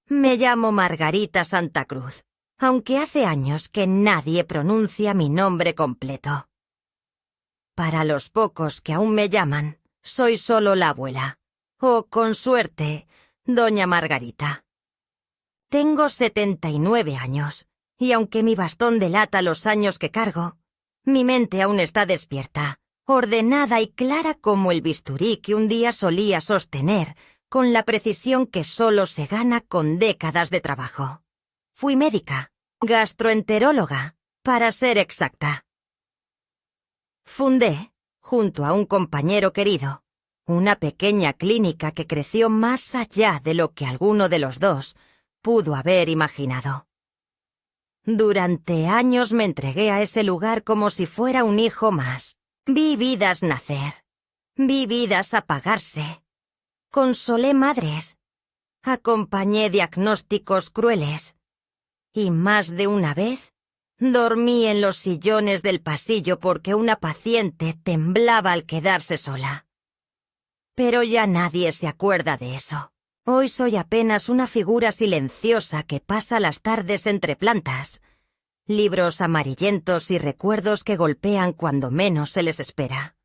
Me llamo Margarita Santa Cruz, aunque hace años que nadie pronuncia mi nombre completo. Para los pocos que aún me llaman, soy solo la abuela, o, con suerte, doña Margarita. Tengo 79 años, y aunque mi bastón delata los años que cargo, mi mente aún está despierta, ordenada y clara como el bisturí que un día solía sostener con la precisión que solo se gana con décadas de trabajo. Fui médica, gastroenteróloga, para ser exacta. Fundé, junto a un compañero querido, una pequeña clínica que creció más allá de lo que alguno de los dos pudo haber imaginado. Durante años me entregué a ese lugar como si fuera un hijo más. Vi vidas nacer, vi vidas apagarse. Consolé madres, acompañé diagnósticos crueles, y más de una vez dormí en los sillones del pasillo porque una paciente temblaba al quedarse sola. Pero ya nadie se acuerda de eso. Hoy soy apenas una figura silenciosa que pasa las tardes entre plantas, libros amarillentos y recuerdos que golpean cuando menos se les espera.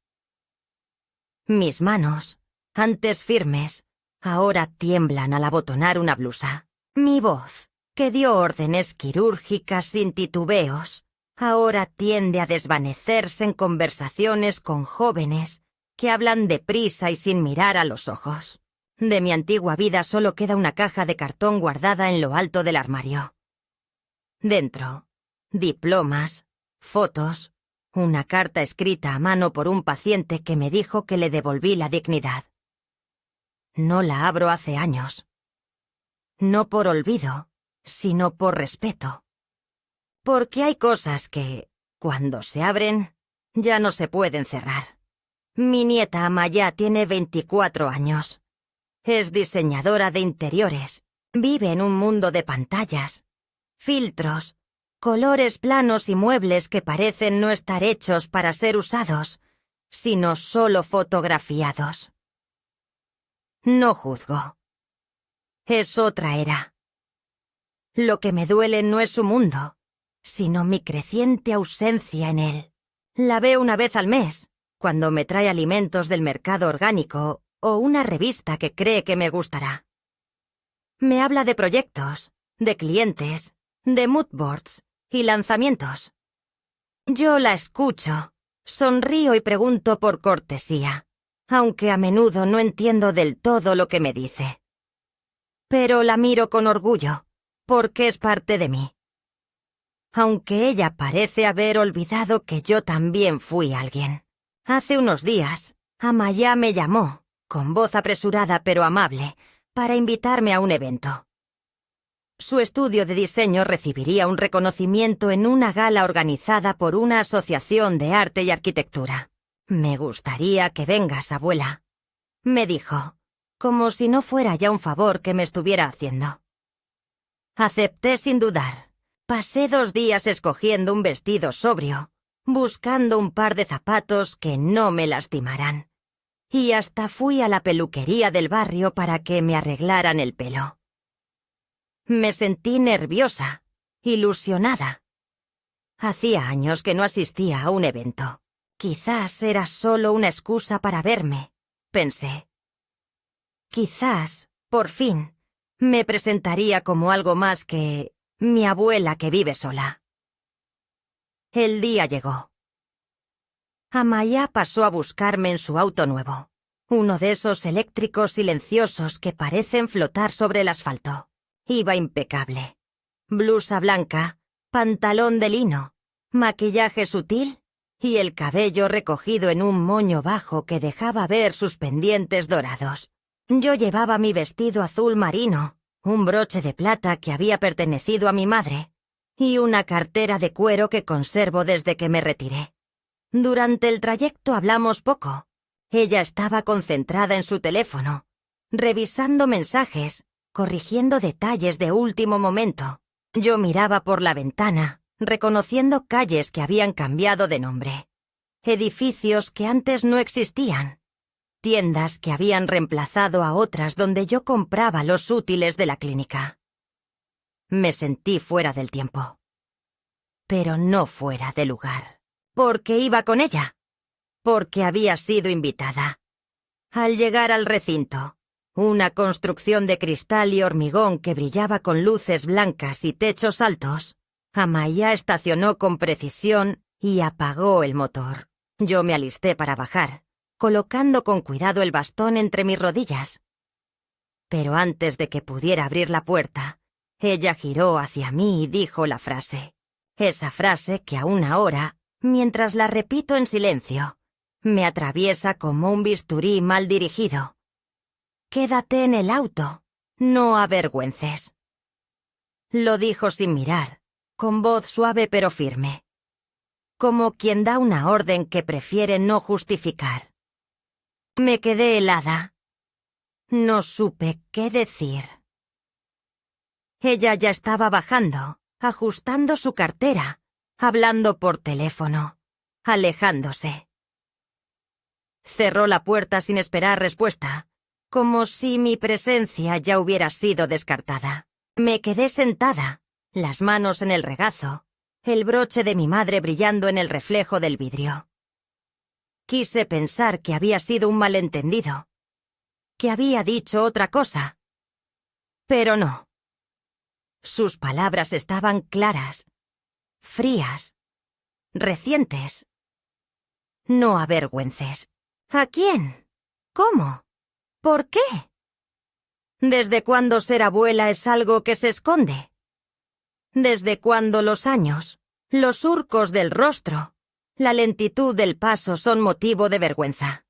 Mis manos, antes firmes, ahora tiemblan al abotonar una blusa. Mi voz, que dio órdenes quirúrgicas sin titubeos, ahora tiende a desvanecerse en conversaciones con jóvenes que hablan deprisa y sin mirar a los ojos. De mi antigua vida solo queda una caja de cartón guardada en lo alto del armario. Dentro, diplomas, fotos, una carta escrita a mano por un paciente que me dijo que le devolví la dignidad. No la abro hace años. No por olvido, sino por respeto. Porque hay cosas que, cuando se abren, ya no se pueden cerrar. Mi nieta Amaya tiene 24 años. Es diseñadora de interiores. Vive en un mundo de pantallas, filtros, colores planos y muebles que parecen no estar hechos para ser usados, sino solo fotografiados. No juzgo. Es otra era. Lo que me duele no es su mundo, sino mi creciente ausencia en él. La veo una vez al mes, cuando me trae alimentos del mercado orgánico o una revista que cree que me gustará. Me habla de proyectos, de clientes, de moodboards y lanzamientos. Yo la escucho, sonrío y pregunto por cortesía, aunque a menudo no entiendo del todo lo que me dice. Pero la miro con orgullo, porque es parte de mí. Aunque ella parece haber olvidado que yo también fui alguien. Hace unos días, Amaya me llamó, con voz apresurada pero amable, para invitarme a un evento. Su estudio de diseño recibiría un reconocimiento en una gala organizada por una asociación de arte y arquitectura. «Me gustaría que vengas, abuela», me dijo, como si no fuera ya un favor que me estuviera haciendo. Acepté sin dudar. Pasé 2 días escogiendo un vestido sobrio, buscando un par de zapatos que no me lastimaran. Y hasta fui a la peluquería del barrio para que me arreglaran el pelo. Me sentí nerviosa, ilusionada. Hacía años que no asistía a un evento. Quizás era solo una excusa para verme, pensé. Quizás, por fin, me presentaría como algo más que mi abuela que vive sola. El día llegó. Amaya pasó a buscarme en su auto nuevo, uno de esos eléctricos silenciosos que parecen flotar sobre el asfalto. Iba impecable. Blusa blanca, pantalón de lino, maquillaje sutil y el cabello recogido en un moño bajo que dejaba ver sus pendientes dorados. Yo llevaba mi vestido azul marino, un broche de plata que había pertenecido a mi madre y una cartera de cuero que conservo desde que me retiré. Durante el trayecto hablamos poco. Ella estaba concentrada en su teléfono, revisando mensajes, corrigiendo detalles de último momento. Yo miraba por la ventana, reconociendo calles que habían cambiado de nombre, edificios que antes no existían, tiendas que habían reemplazado a otras donde yo compraba los útiles de la clínica. Me sentí fuera del tiempo. Pero no fuera de lugar. Porque iba con ella. Porque había sido invitada. Al llegar al recinto, una construcción de cristal y hormigón que brillaba con luces blancas y techos altos, Amaya estacionó con precisión y apagó el motor. Yo me alisté para bajar, colocando con cuidado el bastón entre mis rodillas. Pero antes de que pudiera abrir la puerta, ella giró hacia mí y dijo la frase. Esa frase que aún ahora, mientras la repito en silencio, me atraviesa como un bisturí mal dirigido. Quédate en el auto, no avergüences. Lo dijo sin mirar, con voz suave pero firme. Como quien da una orden que prefiere no justificar. Me quedé helada. No supe qué decir. Ella ya estaba bajando, ajustando su cartera, hablando por teléfono, alejándose. Cerró la puerta sin esperar respuesta, como si mi presencia ya hubiera sido descartada. Me quedé sentada, las manos en el regazo, el broche de mi madre brillando en el reflejo del vidrio. Quise pensar que había sido un malentendido, que había dicho otra cosa. Pero no. Sus palabras estaban claras, frías, recientes. No avergüences. ¿A quién? ¿Cómo? ¿Por qué? ¿Desde cuándo ser abuela es algo que se esconde? ¿Desde cuándo los años, los surcos del rostro, la lentitud del paso son motivo de vergüenza?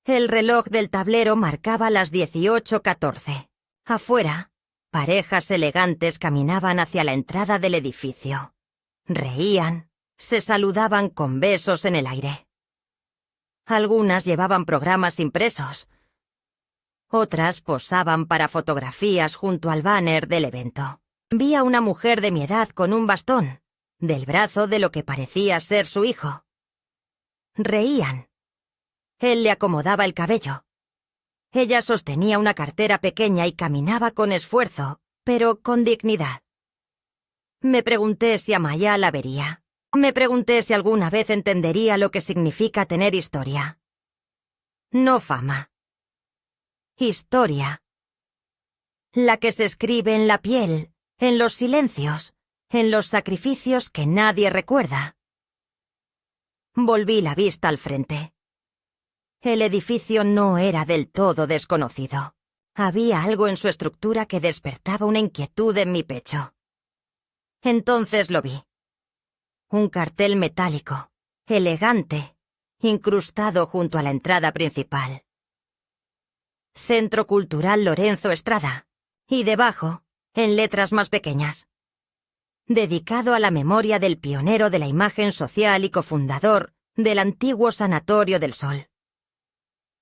El reloj del tablero marcaba las 18:14. Afuera, parejas elegantes caminaban hacia la entrada del edificio. Reían, se saludaban con besos en el aire. Algunas llevaban programas impresos. Otras posaban para fotografías junto al banner del evento. Vi a una mujer de mi edad con un bastón, del brazo de lo que parecía ser su hijo. Reían. Él le acomodaba el cabello. Ella sostenía una cartera pequeña y caminaba con esfuerzo, pero con dignidad. Me pregunté si Amaya la vería. Me pregunté si alguna vez entendería lo que significa tener historia. No fama. Historia. La que se escribe en la piel, en los silencios, en los sacrificios que nadie recuerda. Volví la vista al frente. El edificio no era del todo desconocido. Había algo en su estructura que despertaba una inquietud en mi pecho. Entonces lo vi. Un cartel metálico, elegante, incrustado junto a la entrada principal. Centro Cultural Lorenzo Estrada. Y debajo, en letras más pequeñas. Dedicado a la memoria del pionero de la imagen social y cofundador del antiguo Sanatorio del Sol.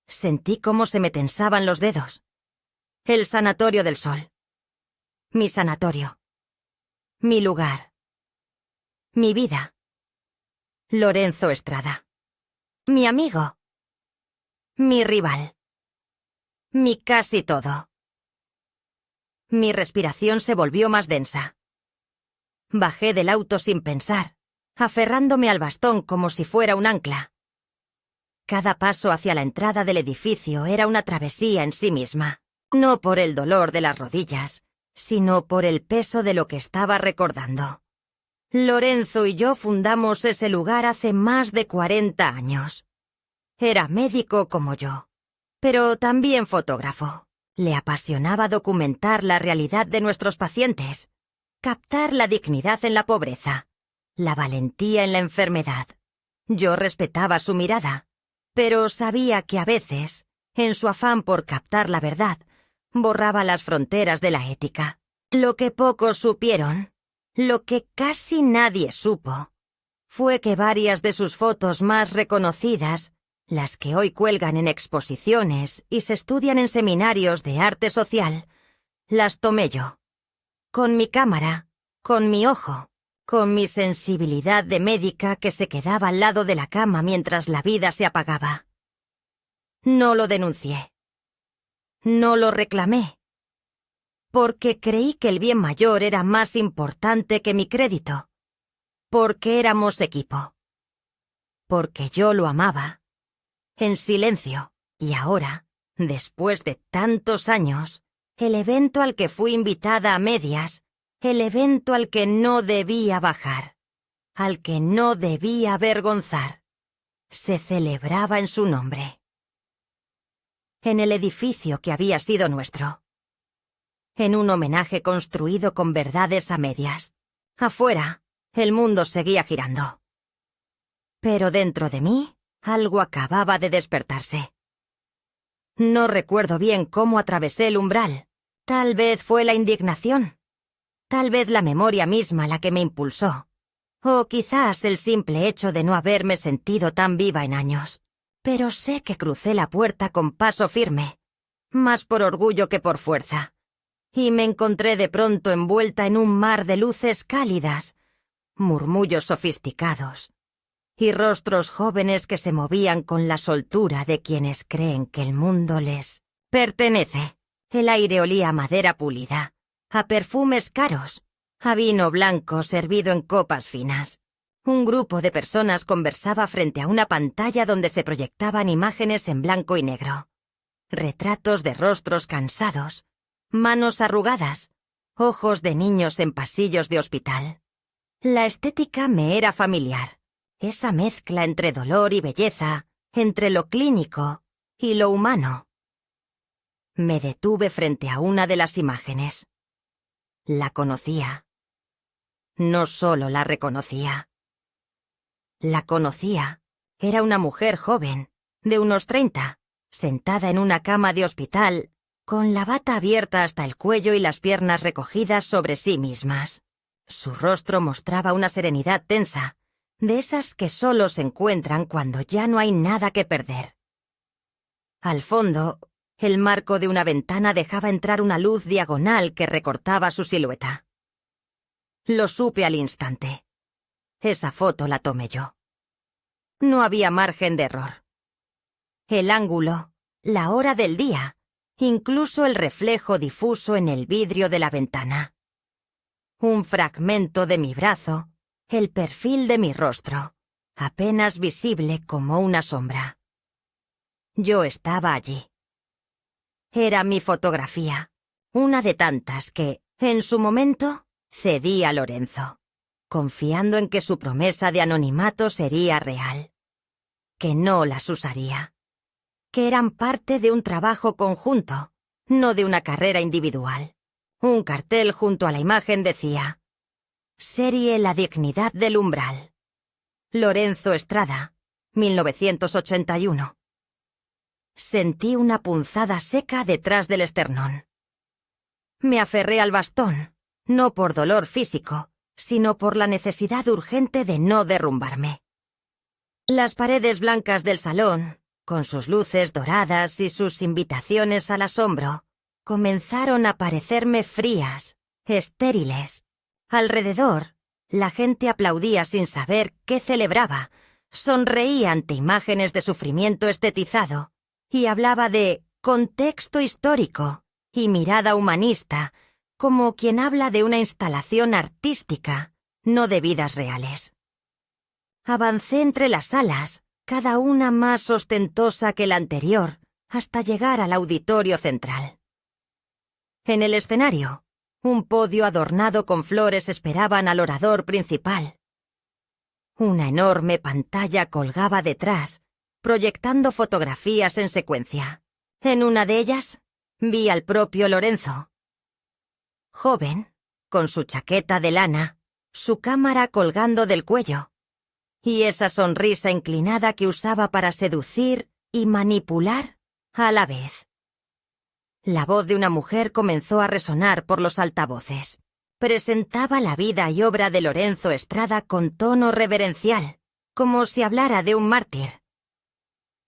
Sentí cómo se me tensaban los dedos. El Sanatorio del Sol. Mi sanatorio. Mi lugar. Mi vida. Lorenzo Estrada. Mi amigo. Mi rival. Mi casi todo. Mi respiración se volvió más densa. Bajé del auto sin pensar, aferrándome al bastón como si fuera un ancla. Cada paso hacia la entrada del edificio era una travesía en sí misma, no por el dolor de las rodillas, sino por el peso de lo que estaba recordando. Lorenzo y yo fundamos ese lugar hace más de 40 años. Era médico como yo, pero también fotógrafo. Le apasionaba documentar la realidad de nuestros pacientes, captar la dignidad en la pobreza, la valentía en la enfermedad. Yo respetaba su mirada, pero sabía que a veces, en su afán por captar la verdad, borraba las fronteras de la ética. Lo que pocos supieron, lo que casi nadie supo, fue que varias de sus fotos más reconocidas, las que hoy cuelgan en exposiciones y se estudian en seminarios de arte social, las tomé yo. Con mi cámara, con mi ojo, con mi sensibilidad de médica que se quedaba al lado de la cama mientras la vida se apagaba. No lo denuncié. No lo reclamé. Porque creí que el bien mayor era más importante que mi crédito. Porque éramos equipo. Porque yo lo amaba. En silencio. Y ahora, después de tantos años, el evento al que fui invitada a medias, el evento al que no debía bajar, al que no debía avergonzar, se celebraba en su nombre. En el edificio que había sido nuestro. En un homenaje construido con verdades a medias. Afuera, el mundo seguía girando. Pero dentro de mí, algo acababa de despertarse. No recuerdo bien cómo atravesé el umbral. Tal vez fue la indignación. Tal vez la memoria misma la que me impulsó. O quizás el simple hecho de no haberme sentido tan viva en años. Pero sé que crucé la puerta con paso firme, más por orgullo que por fuerza. Y me encontré de pronto envuelta en un mar de luces cálidas, murmullos sofisticados y rostros jóvenes que se movían con la soltura de quienes creen que el mundo les pertenece. El aire olía a madera pulida, a perfumes caros, a vino blanco servido en copas finas. Un grupo de personas conversaba frente a una pantalla donde se proyectaban imágenes en blanco y negro. Retratos de rostros cansados, manos arrugadas, ojos de niños en pasillos de hospital. La estética me era familiar. Esa mezcla entre dolor y belleza, entre lo clínico y lo humano. Me detuve frente a una de las imágenes. La conocía. No solo la reconocía. La conocía. Era una mujer joven, de unos 30, sentada en una cama de hospital, con la bata abierta hasta el cuello y las piernas recogidas sobre sí mismas. Su rostro mostraba una serenidad tensa, de esas que solo se encuentran cuando ya no hay nada que perder. Al fondo, el marco de una ventana dejaba entrar una luz diagonal que recortaba su silueta. Lo supe al instante. Esa foto la tomé yo. No había margen de error. El ángulo, la hora del día, incluso el reflejo difuso en el vidrio de la ventana. Un fragmento de mi brazo, el perfil de mi rostro, apenas visible como una sombra. Yo estaba allí. Era mi fotografía, una de tantas que, en su momento, cedí a Lorenzo, confiando en que su promesa de anonimato sería real, que no las usaría, que eran parte de un trabajo conjunto, no de una carrera individual. Un cartel junto a la imagen decía: Serie La dignidad del umbral. Lorenzo Estrada, 1981. Sentí una punzada seca detrás del esternón. Me aferré al bastón, no por dolor físico, sino por la necesidad urgente de no derrumbarme. Las paredes blancas del salón, con sus luces doradas y sus invitaciones al asombro, comenzaron a parecerme frías, estériles. Alrededor, la gente aplaudía sin saber qué celebraba, sonreía ante imágenes de sufrimiento estetizado y hablaba de contexto histórico y mirada humanista, como quien habla de una instalación artística, no de vidas reales. Avancé entre las salas, cada una más ostentosa que la anterior, hasta llegar al auditorio central. En el escenario, un podio adornado con flores esperaban al orador principal. Una enorme pantalla colgaba detrás, proyectando fotografías en secuencia. En una de ellas, vi al propio Lorenzo. Joven, con su chaqueta de lana, su cámara colgando del cuello, y esa sonrisa inclinada que usaba para seducir y manipular a la vez. La voz de una mujer comenzó a resonar por los altavoces. Presentaba la vida y obra de Lorenzo Estrada con tono reverencial, como si hablara de un mártir.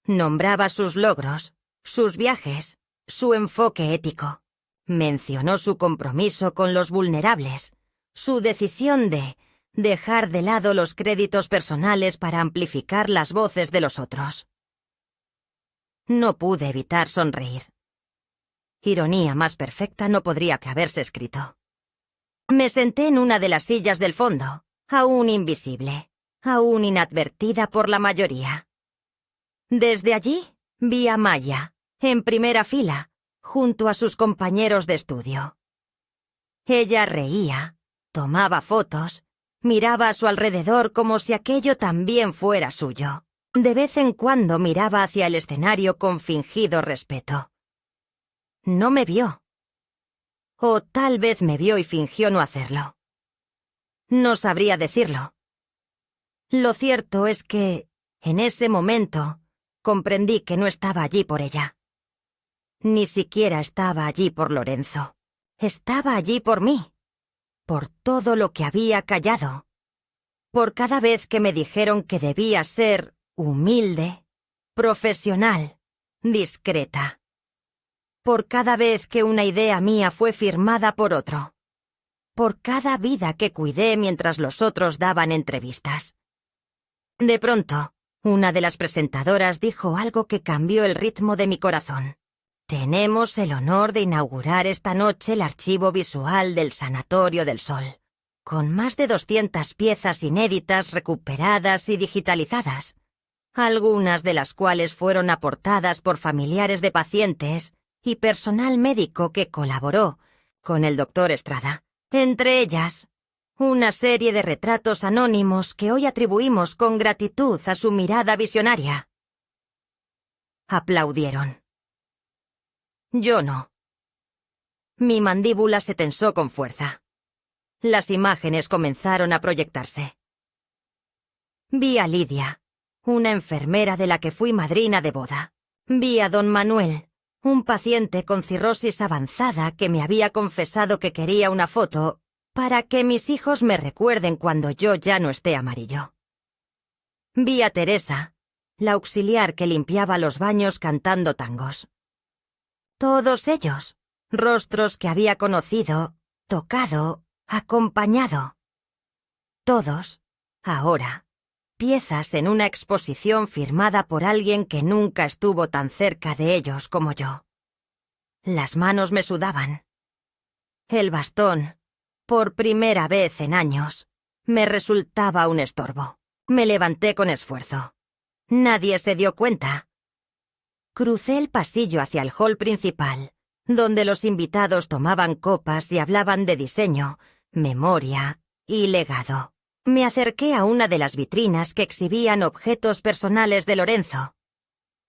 Nombraba sus logros, sus viajes, su enfoque ético. Mencionó su compromiso con los vulnerables, su decisión de dejar de lado los créditos personales para amplificar las voces de los otros. No pude evitar sonreír. Ironía más perfecta no podría que haberse escrito. Me senté en una de las sillas del fondo, aún invisible, aún inadvertida por la mayoría. Desde allí vi a Maya, en primera fila, junto a sus compañeros de estudio. Ella reía, tomaba fotos, miraba a su alrededor como si aquello también fuera suyo. De vez en cuando miraba hacia el escenario con fingido respeto. No me vio. O tal vez me vio y fingió no hacerlo. No sabría decirlo. Lo cierto es que, en ese momento, comprendí que no estaba allí por ella. Ni siquiera estaba allí por Lorenzo. Estaba allí por mí. Por todo lo que había callado. Por cada vez que me dijeron que debía ser humilde, profesional, discreta. Por cada vez que una idea mía fue firmada por otro. Por cada vida que cuidé mientras los otros daban entrevistas. De pronto, una de las presentadoras dijo algo que cambió el ritmo de mi corazón. Tenemos el honor de inaugurar esta noche el archivo visual del Sanatorio del Sol, con más de 200 piezas inéditas recuperadas y digitalizadas, algunas de las cuales fueron aportadas por familiares de pacientes y personal médico que colaboró con el Dr. Estrada. Entre ellas, una serie de retratos anónimos que hoy atribuimos con gratitud a su mirada visionaria. Aplaudieron. Yo no. Mi mandíbula se tensó con fuerza. Las imágenes comenzaron a proyectarse. Vi a Lidia, una enfermera de la que fui madrina de boda. Vi a don Manuel, un paciente con cirrosis avanzada que me había confesado que quería una foto para que mis hijos me recuerden cuando yo ya no esté amarillo. Vi a Teresa, la auxiliar que limpiaba los baños cantando tangos. Todos ellos, rostros que había conocido, tocado, acompañado. Todos, ahora, piezas en una exposición firmada por alguien que nunca estuvo tan cerca de ellos como yo. Las manos me sudaban. El bastón, por primera vez en años, me resultaba un estorbo. Me levanté con esfuerzo. Nadie se dio cuenta. Crucé el pasillo hacia el hall principal, donde los invitados tomaban copas y hablaban de diseño, memoria y legado. Me acerqué a una de las vitrinas que exhibían objetos personales de Lorenzo.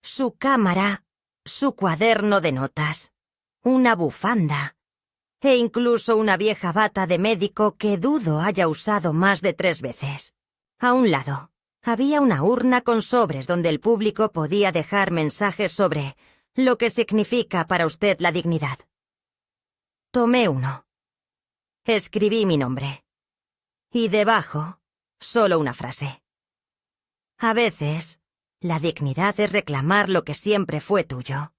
Su cámara, su cuaderno de notas, una bufanda e incluso una vieja bata de médico que dudo haya usado más de 3 veces. A un lado, había una urna con sobres donde el público podía dejar mensajes sobre lo que significa para usted la dignidad. Tomé uno. Escribí mi nombre. Y debajo, solo una frase. A veces, la dignidad es reclamar lo que siempre fue tuyo.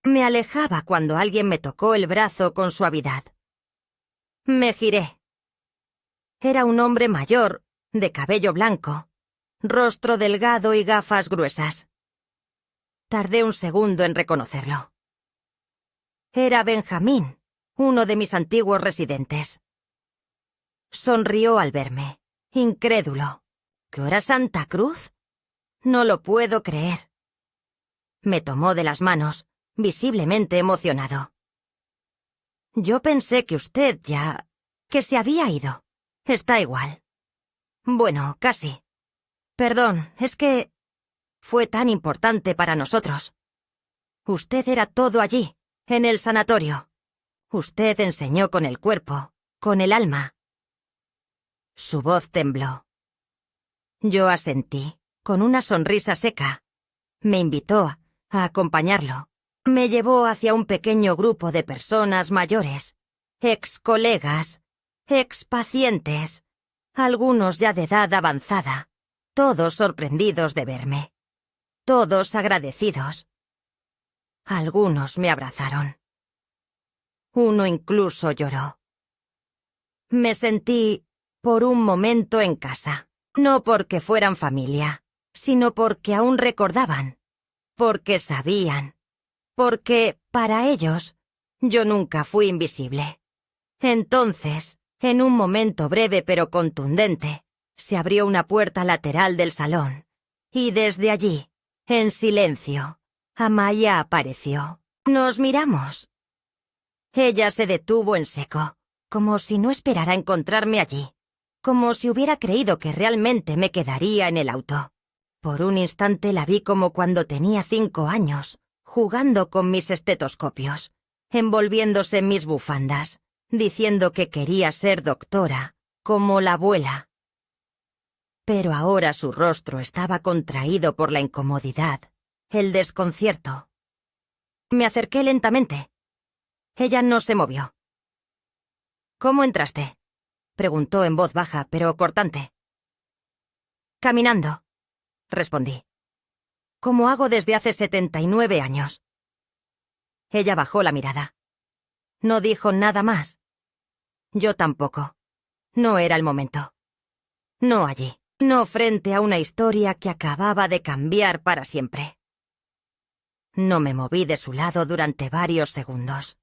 Me alejaba cuando alguien me tocó el brazo con suavidad. Me giré. Era un hombre mayor, de cabello blanco, rostro delgado y gafas gruesas. Tardé un segundo en reconocerlo. Era Benjamín, uno de mis antiguos residentes. Sonrió al verme, incrédulo. ¿Qué hora Santa Cruz? No lo puedo creer. Me tomó de las manos, visiblemente emocionado. Yo pensé que usted que se había ido. Está igual. Bueno, casi. Perdón, es que fue tan importante para nosotros. Usted era todo allí, en el sanatorio. Usted enseñó con el cuerpo, con el alma. Su voz tembló. Yo asentí, con una sonrisa seca. Me invitó a acompañarlo. Me llevó hacia un pequeño grupo de personas mayores, ex colegas, ex pacientes, algunos ya de edad avanzada, todos sorprendidos de verme, todos agradecidos. Algunos me abrazaron. Uno incluso lloró. Me sentí, por un momento, en casa, no porque fueran familia, sino porque aún recordaban, porque sabían, porque, para ellos, Yo nunca fui invisible. Entonces, en un momento breve pero contundente, se abrió una puerta lateral del salón, y desde allí, en silencio, Amaya apareció. Nos miramos. Ella se detuvo en seco, como si no esperara encontrarme allí, como si hubiera creído que realmente me quedaría en el auto. Por un instante la vi como cuando tenía 5 años, jugando con mis estetoscopios, envolviéndose en mis bufandas, diciendo que quería ser doctora, como la abuela. Pero ahora su rostro estaba contraído por la incomodidad, el desconcierto. Me acerqué lentamente. Ella no se movió. ¿Cómo entraste?, preguntó en voz baja, pero cortante. Caminando, respondí. Como hago desde hace 79 años. Ella bajó la mirada. No dijo nada más. Yo tampoco. No era el momento. No allí. No frente a una historia que acababa de cambiar para siempre. No me moví de su lado durante varios segundos.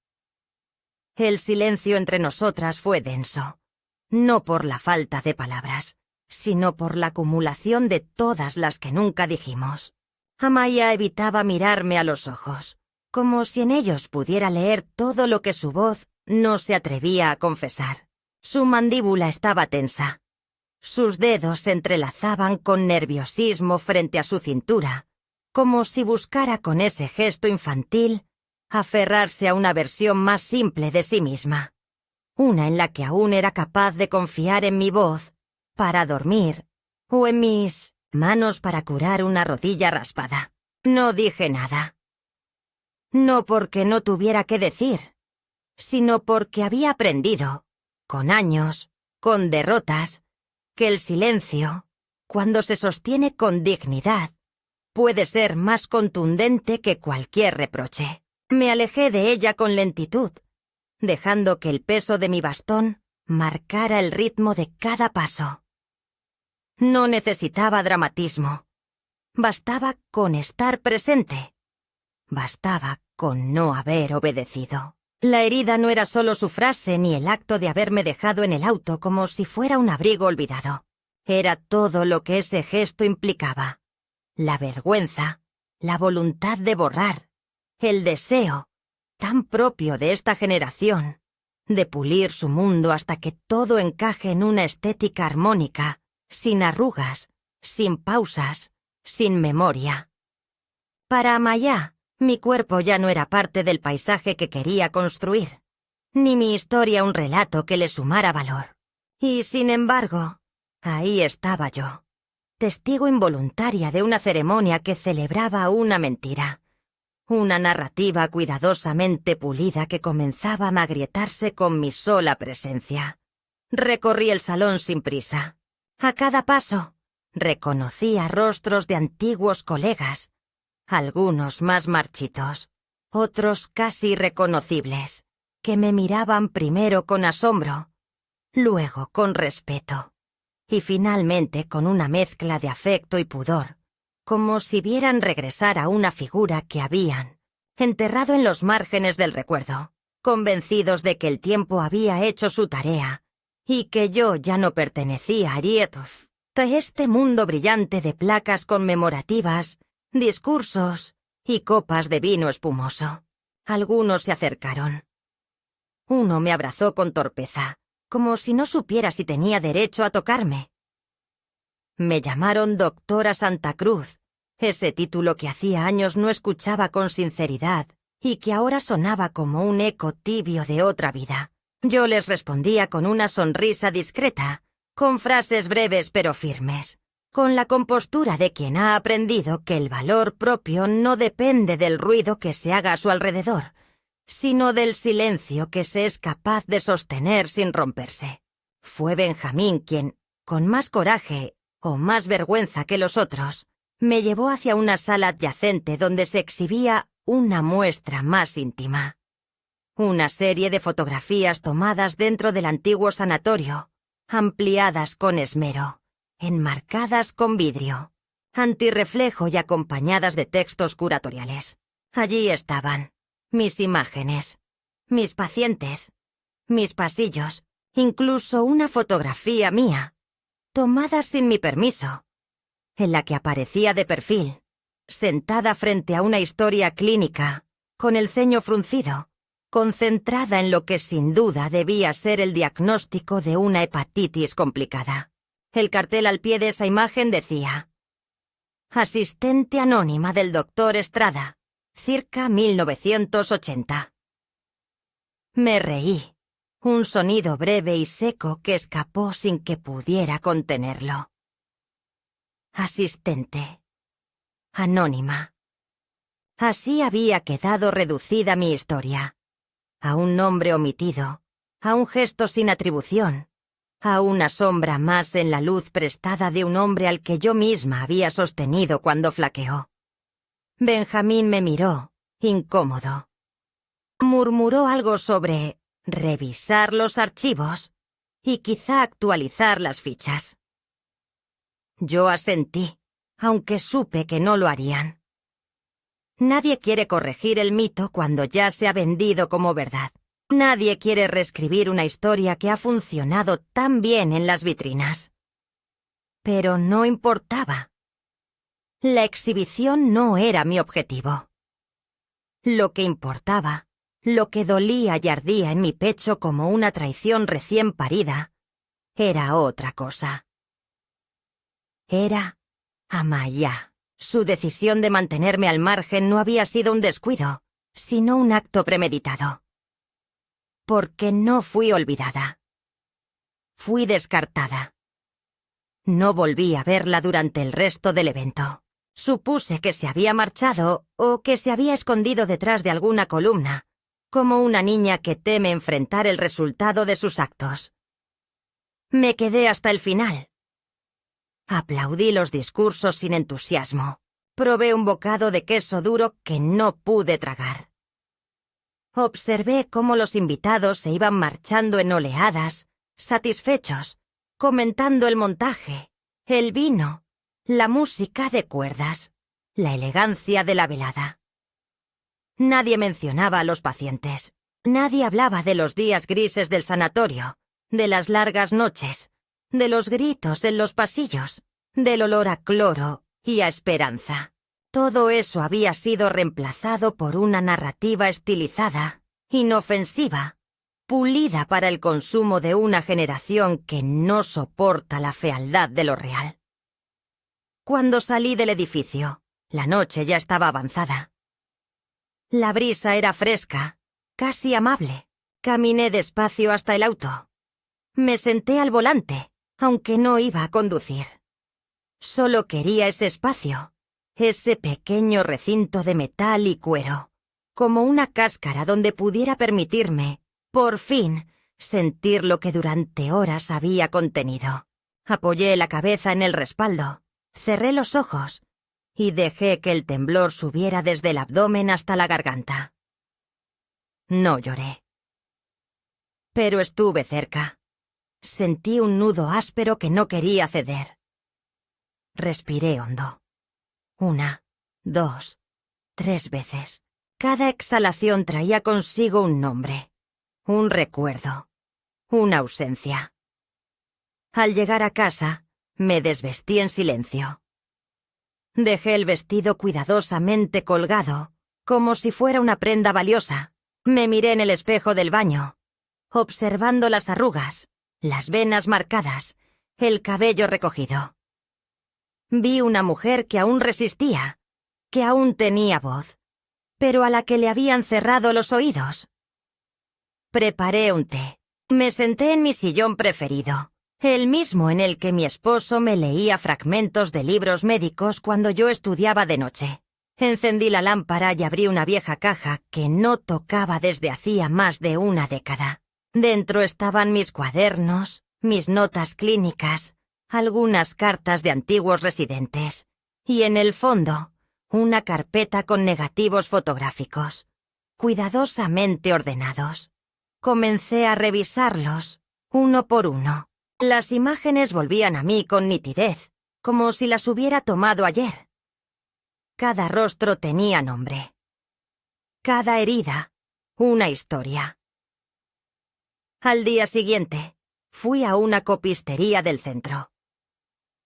El silencio entre nosotras fue denso, no por la falta de palabras, sino por la acumulación de todas las que nunca dijimos. Amaya evitaba mirarme a los ojos, como si en ellos pudiera leer todo lo que su voz no se atrevía a confesar. Su mandíbula estaba tensa. Sus dedos se entrelazaban con nerviosismo frente a su cintura, como si buscara con ese gesto infantil aferrarse a una versión más simple de sí misma, una en la que aún era capaz de confiar en mi voz para dormir o en mis manos para curar una rodilla raspada. No dije nada. No porque no tuviera que decir, sino porque había aprendido, con años, con derrotas, que el silencio, cuando se sostiene con dignidad, puede ser más contundente que cualquier reproche. Me alejé de ella con lentitud, dejando que el peso de mi bastón marcara el ritmo de cada paso. No necesitaba dramatismo. Bastaba con estar presente. Bastaba con no haber obedecido. La herida no era solo su frase ni el acto de haberme dejado en el auto como si fuera un abrigo olvidado. Era todo lo que ese gesto implicaba. La vergüenza, la voluntad de borrar, el deseo, tan propio de esta generación, de pulir su mundo hasta que todo encaje en una estética armónica, sin arrugas, sin pausas, sin memoria. Para Amaya, mi cuerpo ya no era parte del paisaje que quería construir, ni mi historia un relato que le sumara valor. Y sin embargo, ahí estaba yo, testigo involuntaria de una ceremonia que celebraba una mentira. Una narrativa cuidadosamente pulida que comenzaba a agrietarse con mi sola presencia. Recorrí el salón sin prisa. A cada paso, reconocía rostros de antiguos colegas, algunos más marchitos, otros casi irreconocibles, que me miraban primero con asombro, luego con respeto, y finalmente con una mezcla de afecto y pudor, como si vieran regresar a una figura que habían enterrado en los márgenes del recuerdo, convencidos de que el tiempo había hecho su tarea y que yo ya no pertenecía a Rietov, este mundo brillante de placas conmemorativas, discursos y copas de vino espumoso. Algunos se acercaron. Uno me abrazó con torpeza, como si no supiera si tenía derecho a tocarme. Me llamaron Doctora Santa Cruz, ese título que hacía años no escuchaba con sinceridad y que ahora sonaba como un eco tibio de otra vida. Yo les respondía con una sonrisa discreta, con frases breves pero firmes, con la compostura de quien ha aprendido que el valor propio no depende del ruido que se haga a su alrededor, sino del silencio que se es capaz de sostener sin romperse. Fue Benjamín quien, con más coraje o más vergüenza que los otros, me llevó hacia una sala adyacente donde se exhibía una muestra más íntima. Una serie de fotografías tomadas dentro del antiguo sanatorio, ampliadas con esmero, enmarcadas con vidrio, antirreflejo y acompañadas de textos curatoriales. Allí estaban mis imágenes, mis pacientes, mis pasillos, incluso una fotografía mía, tomada sin mi permiso, en la que aparecía de perfil, sentada frente a una historia clínica, con el ceño fruncido, concentrada en lo que sin duda debía ser el diagnóstico de una hepatitis complicada. El cartel al pie de esa imagen decía: asistente anónima del doctor Estrada, circa 1980. Me reí, un sonido breve y seco que escapó sin que pudiera contenerlo. Asistente. Anónima. Así había quedado reducida mi historia, a un nombre omitido, a un gesto sin atribución, a una sombra más en la luz prestada de un hombre al que yo misma había sostenido cuando flaqueó. Benjamín me miró, incómodo. Murmuró algo sobre revisar los archivos y quizá actualizar las fichas. Yo asentí, aunque supe que no lo harían. Nadie quiere corregir el mito cuando ya se ha vendido como verdad. Nadie quiere reescribir una historia que ha funcionado tan bien en las vitrinas. Pero no importaba. La exhibición no era mi objetivo. Lo que importaba, lo que dolía y ardía en mi pecho como una traición recién parida, era otra cosa. Era Amaya. Su decisión de mantenerme al margen no había sido un descuido, sino un acto premeditado. Porque no fui olvidada. Fui descartada. No volví a verla durante el resto del evento. Supuse que se había marchado o que se había escondido detrás de alguna columna, como una niña que teme enfrentar el resultado de sus actos. Me quedé hasta el final. Aplaudí los discursos sin entusiasmo. Probé un bocado de queso duro que no pude tragar. Observé cómo los invitados se iban marchando en oleadas, satisfechos, comentando el montaje, el vino, la música de cuerdas, la elegancia de la velada. Nadie mencionaba a los pacientes. Nadie hablaba de los días grises del sanatorio, de las largas noches, de los gritos en los pasillos, del olor a cloro y a esperanza. Todo eso había sido reemplazado por una narrativa estilizada, inofensiva, pulida para el consumo de una generación que no soporta la fealdad de lo real. Cuando salí del edificio, la noche ya estaba avanzada. La brisa era fresca, casi amable. Caminé despacio hasta el auto. Me senté al volante, aunque no iba a conducir. Solo quería ese espacio, ese pequeño recinto de metal y cuero, como una cáscara donde pudiera permitirme, por fin, sentir lo que durante horas había contenido. Apoyé la cabeza en el respaldo, cerré los ojos y dejé que el temblor subiera desde el abdomen hasta la garganta. No lloré. Pero estuve cerca. Sentí un nudo áspero que no quería ceder. Respiré hondo. 1, 2, 3 veces. Cada exhalación traía consigo un nombre, un recuerdo, una ausencia. Al llegar a casa, me desvestí en silencio. Dejé el vestido cuidadosamente colgado, como si fuera una prenda valiosa. Me miré en el espejo del baño, observando las arrugas, las venas marcadas, el cabello recogido. Vi una mujer que aún resistía, que aún tenía voz, pero a la que le habían cerrado los oídos. Preparé un té. Me senté en mi sillón preferido, el mismo en el que mi esposo me leía fragmentos de libros médicos cuando yo estudiaba de noche. Encendí la lámpara y abrí una vieja caja que no tocaba desde hacía más de una década. Dentro estaban mis cuadernos, mis notas clínicas, algunas cartas de antiguos residentes, y en el fondo, una carpeta con negativos fotográficos, cuidadosamente ordenados. Comencé a revisarlos, uno por uno. Las imágenes volvían a mí con nitidez, como si las hubiera tomado ayer. Cada rostro tenía nombre. Cada herida, Una historia. Al día siguiente, fui a una copistería del centro.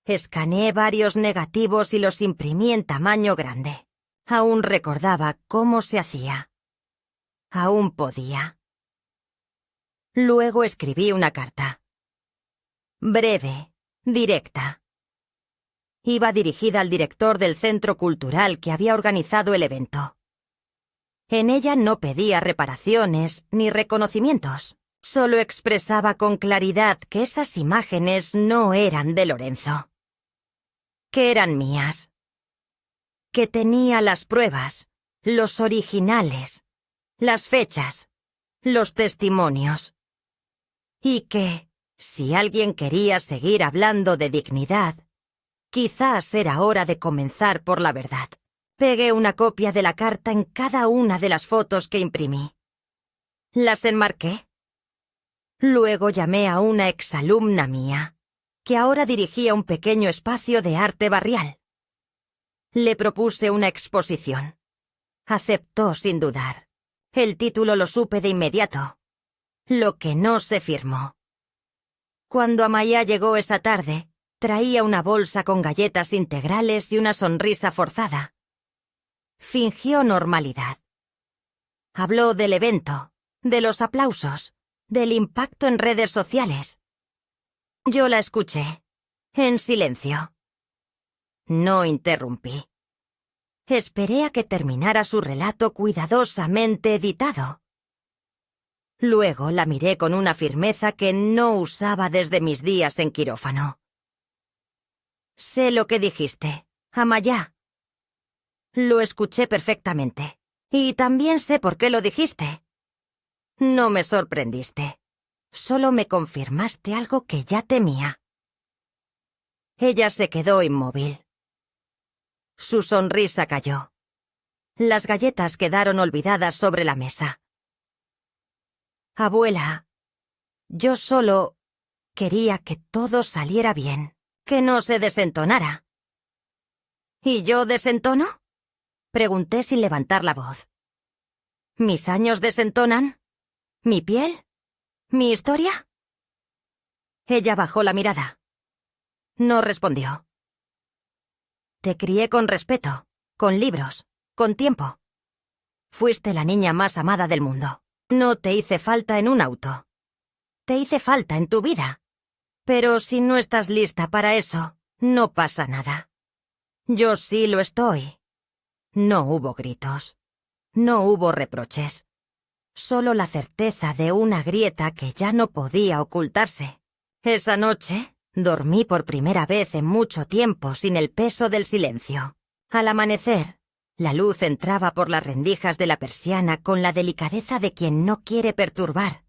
Escaneé varios negativos y los imprimí en tamaño grande. Aún recordaba cómo se hacía. Aún podía. Luego escribí una carta. Breve, directa. Iba dirigida al director del centro cultural que había organizado el evento. En ella no pedía reparaciones ni reconocimientos. Solo expresaba con claridad que esas imágenes no eran de Lorenzo. Que eran mías. Que tenía las pruebas, los originales, las fechas, los testimonios. Y que, si alguien quería seguir hablando de dignidad, quizás era hora de comenzar por la verdad. Pegué una copia de la carta en cada una de las fotos que imprimí. Las enmarqué. Luego llamé a una exalumna mía, que ahora dirigía un pequeño espacio de arte barrial. Le propuse una exposición. Aceptó sin dudar. El título lo supe de inmediato. Lo que no se firmó. Cuando Amaya llegó esa tarde, traía una bolsa con galletas integrales y una sonrisa forzada. Fingió normalidad. Habló del evento, de los aplausos, del impacto en redes sociales. Yo la escuché, en silencio. No interrumpí. Esperé a que terminara su relato cuidadosamente editado. Luego la miré con una firmeza que no usaba desde mis días en quirófano. Sé lo que dijiste, Amaya. Lo escuché perfectamente. Y también sé por qué lo dijiste. No me sorprendiste. Solo me confirmaste algo que ya temía. Ella se quedó inmóvil. Su sonrisa cayó. Las galletas quedaron olvidadas sobre la mesa. Abuela, yo solo quería que todo saliera bien, que no se desentonara. ¿Y yo desentono? Pregunté sin levantar la voz. ¿Mis años desentonan? ¿Mi piel? ¿Mi historia? Ella bajó la mirada. No respondió. Te crié con respeto, con libros, con tiempo. Fuiste la niña más amada del mundo. No te hice falta en un auto. Te hice falta en tu vida. Pero si no estás lista para eso, no pasa nada. Yo sí lo estoy. No hubo gritos. No hubo reproches. Solo la certeza de una grieta que ya no podía ocultarse. Esa noche dormí por primera vez en mucho tiempo sin el peso del silencio. Al amanecer, la luz entraba por las rendijas de la persiana con la delicadeza de quien no quiere perturbar,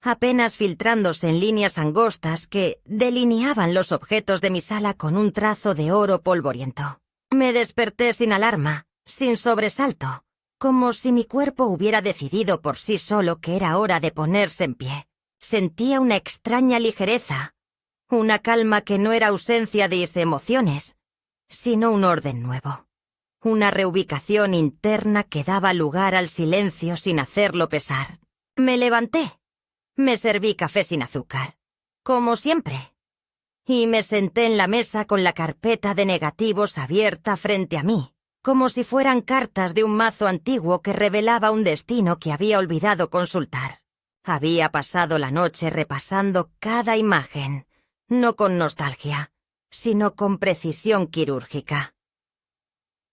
apenas filtrándose en líneas angostas que delineaban los objetos de mi sala con un trazo de oro polvoriento. Me desperté sin alarma, sin sobresalto, como si mi cuerpo hubiera decidido por sí solo que era hora de ponerse en pie. Sentía una extraña ligereza, una calma que no era ausencia de emociones, sino un orden nuevo. Una reubicación interna que daba lugar al silencio sin hacerlo pesar. Me levanté. Me serví café sin azúcar, como siempre. Y me senté en la mesa con la carpeta de negativos abierta frente a mí, como si fueran cartas de un mazo antiguo que revelaba un destino que había olvidado consultar. Había pasado la noche repasando cada imagen, no con nostalgia, sino con precisión quirúrgica.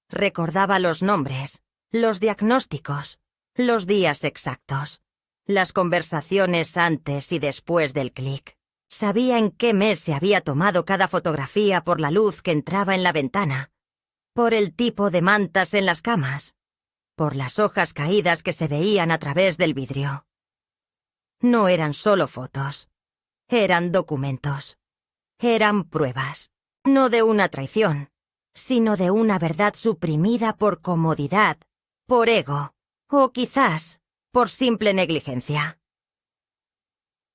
Recordaba los nombres, los diagnósticos, los días exactos, las conversaciones antes y después del clic. Sabía en qué mes se había tomado cada fotografía por la luz que entraba en la ventana, por el tipo de mantas en las camas, por las hojas caídas que se veían a través del vidrio. No eran solo fotos, eran documentos, eran pruebas, no de una traición, sino de una verdad suprimida por comodidad, por ego, o quizás por simple negligencia.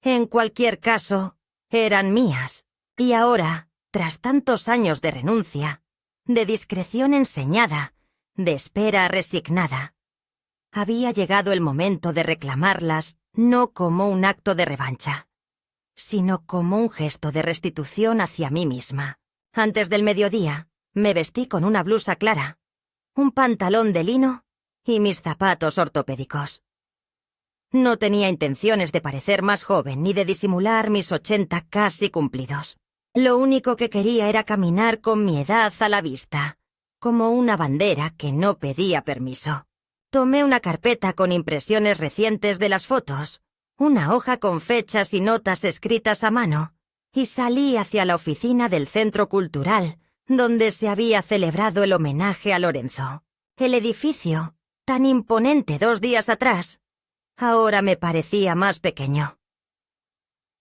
En cualquier caso, eran mías, y ahora, tras tantos años de renuncia, de discreción enseñada, de espera resignada, Había llegado el momento de reclamarlas, no como un acto de revancha, sino como un gesto de restitución hacia mí misma. Antes del mediodía, me vestí con una blusa clara, un pantalón de lino y mis zapatos ortopédicos. No tenía intenciones de parecer más joven ni de disimular mis 80 casi cumplidos. Lo único que quería era caminar con mi edad a la vista, como una bandera que no pedía permiso. Tomé una carpeta con impresiones recientes de las fotos, una hoja con fechas y notas escritas a mano, y salí hacia la oficina del Centro Cultural, donde se había celebrado el homenaje a Lorenzo. El edificio, tan imponente 2 días atrás, ahora me parecía más pequeño.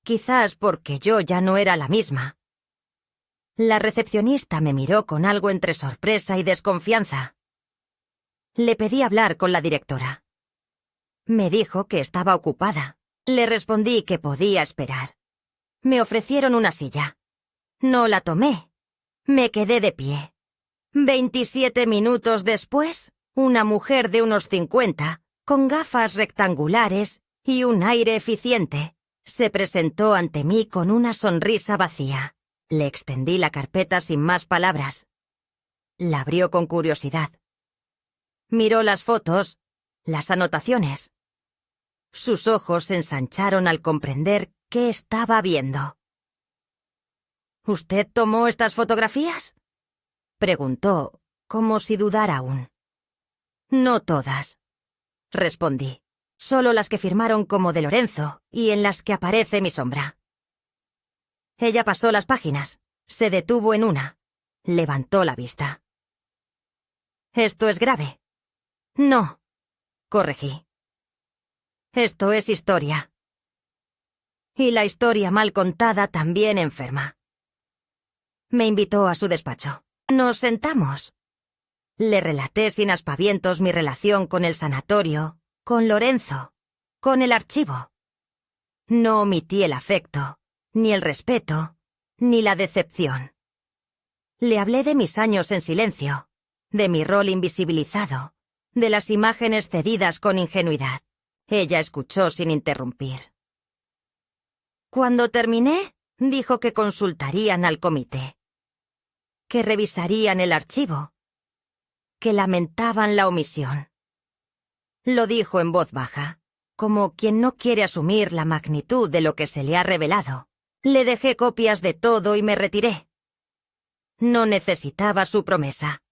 Quizás porque yo ya no era la misma. La recepcionista me miró con algo entre sorpresa y desconfianza. Le pedí hablar con la directora. Me dijo que estaba ocupada. Le respondí que podía esperar. Me ofrecieron una silla. No la tomé. Me quedé de pie. 27 minutos después, una mujer de unos 50, con gafas rectangulares y un aire eficiente, se presentó ante mí con una sonrisa vacía. Le extendí la carpeta sin más palabras. La abrió con curiosidad. Miró las fotos, las anotaciones. Sus ojos se ensancharon al comprender qué estaba viendo. ¿Usted tomó estas fotografías?, preguntó, como si dudara aún. No todas, respondí. Solo las que firmaron como de Lorenzo y en las que aparece mi sombra. Ella pasó las páginas, se detuvo en una, levantó la vista. «Esto es grave». «No», corregí. «Esto es historia». Y la historia mal contada también enferma. Me invitó a su despacho. Nos sentamos. Le relaté sin aspavientos mi relación con el sanatorio, con Lorenzo, con el archivo. No omití el afecto, ni el respeto, ni la decepción. Le hablé de mis años en silencio, de mi rol invisibilizado, de las imágenes cedidas con ingenuidad. Ella escuchó sin interrumpir. Cuando terminé, dijo que consultarían al comité, que revisarían el archivo, que lamentaban la omisión. Lo dijo en voz baja, como quien no quiere asumir la magnitud de lo que se le ha revelado. Le dejé copias de todo y me retiré. No necesitaba su promesa.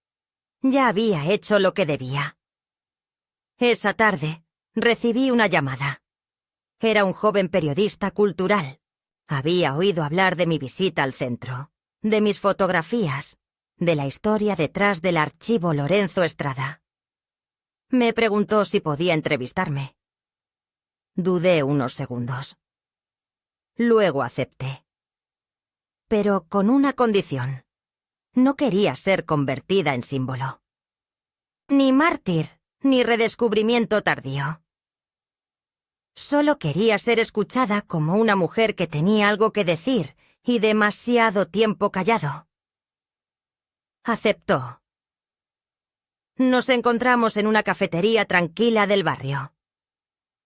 Ya había hecho lo que debía. Esa tarde, recibí una llamada. Era un joven periodista cultural. Había oído hablar de mi visita al centro, de mis fotografías, de la historia detrás del archivo Lorenzo Estrada. Me preguntó si podía entrevistarme. Dudé unos segundos. Luego acepté. Pero con una condición. No quería ser convertida en símbolo. Ni mártir, ni redescubrimiento tardío. Solo quería ser escuchada como una mujer que tenía algo que decir y demasiado tiempo callado. Aceptó. Nos encontramos en una cafetería tranquila del barrio.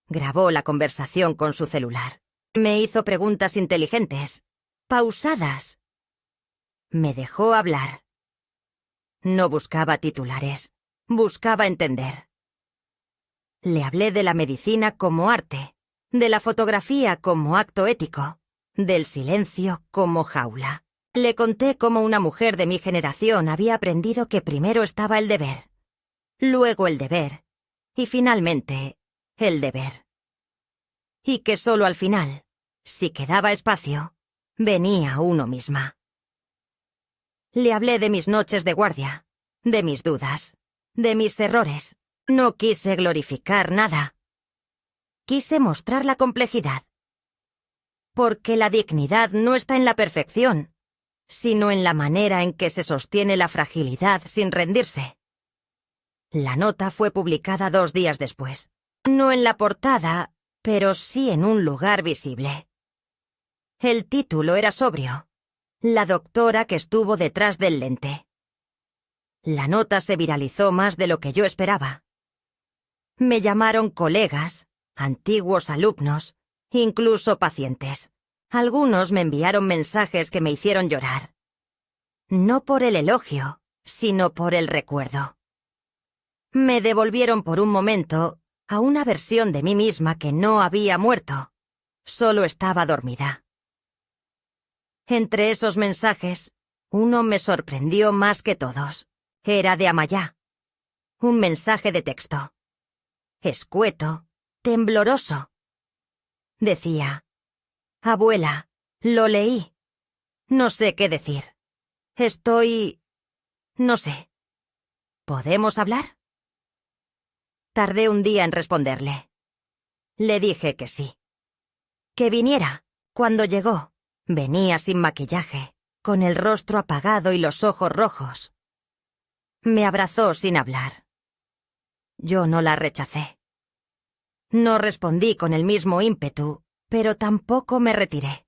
Grabó la conversación con su celular. Me hizo preguntas inteligentes, pausadas. Me dejó hablar. No buscaba titulares, buscaba entender. Le hablé de la medicina como arte, de la fotografía como acto ético, del silencio como jaula. Le conté cómo una mujer de mi generación había aprendido que primero estaba el deber, luego el deber, y finalmente el deber. Y que solo al final, si quedaba espacio, venía uno misma. Le hablé de mis noches de guardia, de mis dudas, de mis errores. No quise glorificar nada. Quise mostrar la complejidad. Porque la dignidad no está en la perfección, sino en la manera en que se sostiene la fragilidad sin rendirse. La nota fue publicada 2 días después. No en la portada, pero sí en un lugar visible. El título era sobrio: La doctora que estuvo detrás del lente. La nota se viralizó más de lo que yo esperaba. Me llamaron colegas, antiguos alumnos, incluso pacientes. Algunos me enviaron mensajes que me hicieron llorar. No por el elogio, sino por el recuerdo. Me devolvieron por un momento a una versión de mí misma que no había muerto, solo estaba dormida. Entre esos mensajes, uno me sorprendió más que todos. Era de Amayá. Un mensaje de texto. Escueto, tembloroso. Decía: «Abuela, lo leí. No sé qué decir. No sé. ¿Podemos hablar?». Tardé un día en responderle. Le dije que sí. Que viniera. Cuando llegó, venía sin maquillaje, con el rostro apagado y los ojos rojos. Me abrazó sin hablar. Yo no la rechacé. No respondí con el mismo ímpetu, pero tampoco me retiré.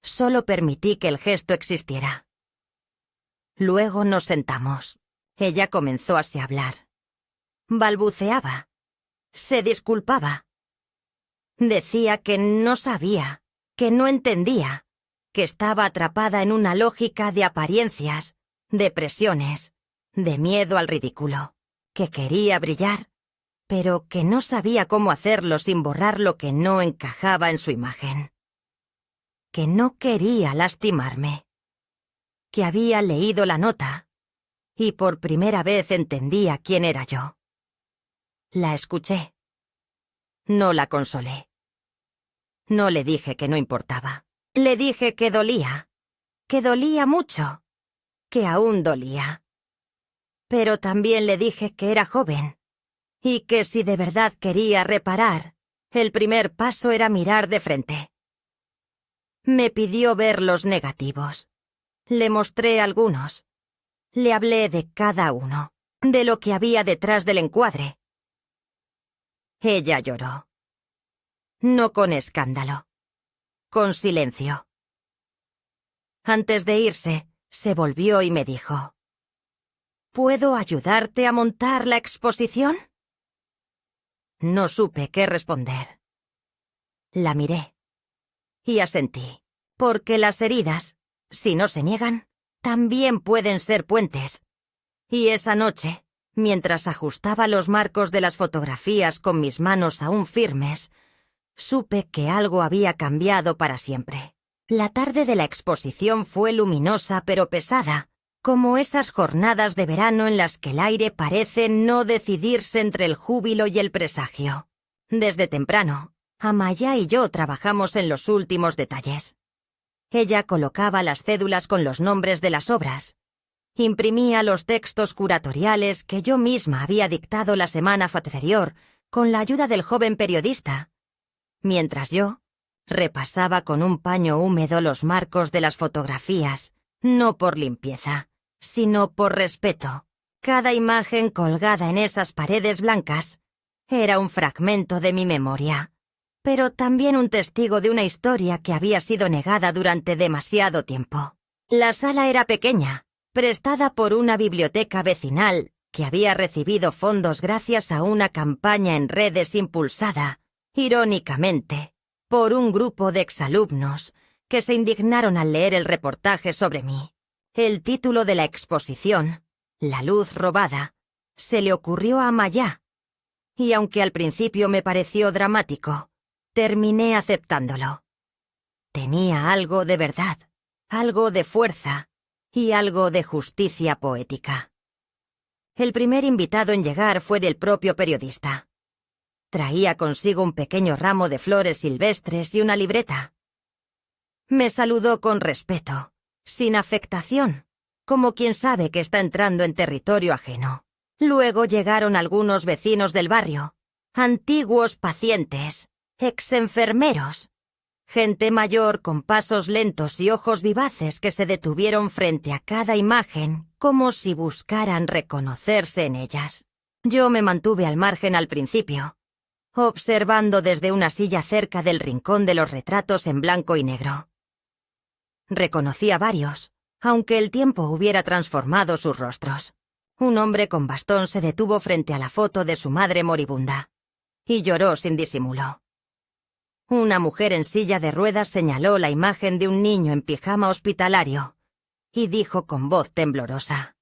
Solo permití que el gesto existiera. Luego nos sentamos. Ella comenzó así a hablar. Balbuceaba. Se disculpaba. Decía que no sabía, que no entendía, que estaba atrapada en una lógica de apariencias, de presiones, de miedo al ridículo, que quería brillar, pero que no sabía cómo hacerlo sin borrar lo que no encajaba en su imagen. Que no quería lastimarme. Que había leído la nota y por primera vez entendía quién era yo. La escuché. No la consolé. No le dije que no importaba. Le dije que dolía mucho, que aún dolía. Pero también le dije que era joven y que si de verdad quería reparar, el primer paso era mirar de frente. Me pidió ver los negativos. Le mostré algunos. Le hablé de cada uno, de lo que había detrás del encuadre. Ella lloró. No con escándalo, con silencio. Antes de irse, se volvió y me dijo: «¿Puedo ayudarte a montar la exposición?». No supe qué responder. La miré y asentí, porque las heridas, si no se niegan, también pueden ser puentes. Y esa noche, mientras ajustaba los marcos de las fotografías con mis manos aún firmes, supe que algo había cambiado para siempre. La tarde de la exposición fue luminosa pero pesada, como esas jornadas de verano en las que el aire parece no decidirse entre el júbilo y el presagio. Desde temprano, Amayá y yo trabajamos en los últimos detalles. Ella colocaba las cédulas con los nombres de las obras. Imprimía los textos curatoriales que yo misma había dictado la semana anterior con la ayuda del joven periodista, mientras yo repasaba con un paño húmedo los marcos de las fotografías, no por limpieza, sino por respeto. Cada imagen colgada en esas paredes blancas era un fragmento de mi memoria, pero también un testigo de una historia que había sido negada durante demasiado tiempo. La sala era pequeña, prestada por una biblioteca vecinal que había recibido fondos gracias a una campaña en redes impulsada, irónicamente, por un grupo de exalumnos que se indignaron al leer el reportaje sobre mí. El título de la exposición, La luz robada, se le ocurrió a Amayá, y aunque al principio me pareció dramático, terminé aceptándolo. Tenía algo de verdad, algo de fuerza y algo de justicia poética. El primer invitado en llegar fue del propio periodista. Traía consigo un pequeño ramo de flores silvestres y una libreta. Me saludó con respeto, sin afectación, como quien sabe que está entrando en territorio ajeno. Luego llegaron algunos vecinos del barrio, antiguos pacientes, exenfermeros, gente mayor con pasos lentos y ojos vivaces que se detuvieron frente a cada imagen como si buscaran reconocerse en ellas. Yo me mantuve al margen al principio, observando desde una silla cerca del rincón de los retratos en blanco y negro. Reconocí a varios, aunque el tiempo hubiera transformado sus rostros. Un hombre con bastón se detuvo frente a la foto de su madre moribunda y lloró sin disimulo. Una mujer en silla de ruedas señaló la imagen de un niño en pijama hospitalario y dijo con voz temblorosa: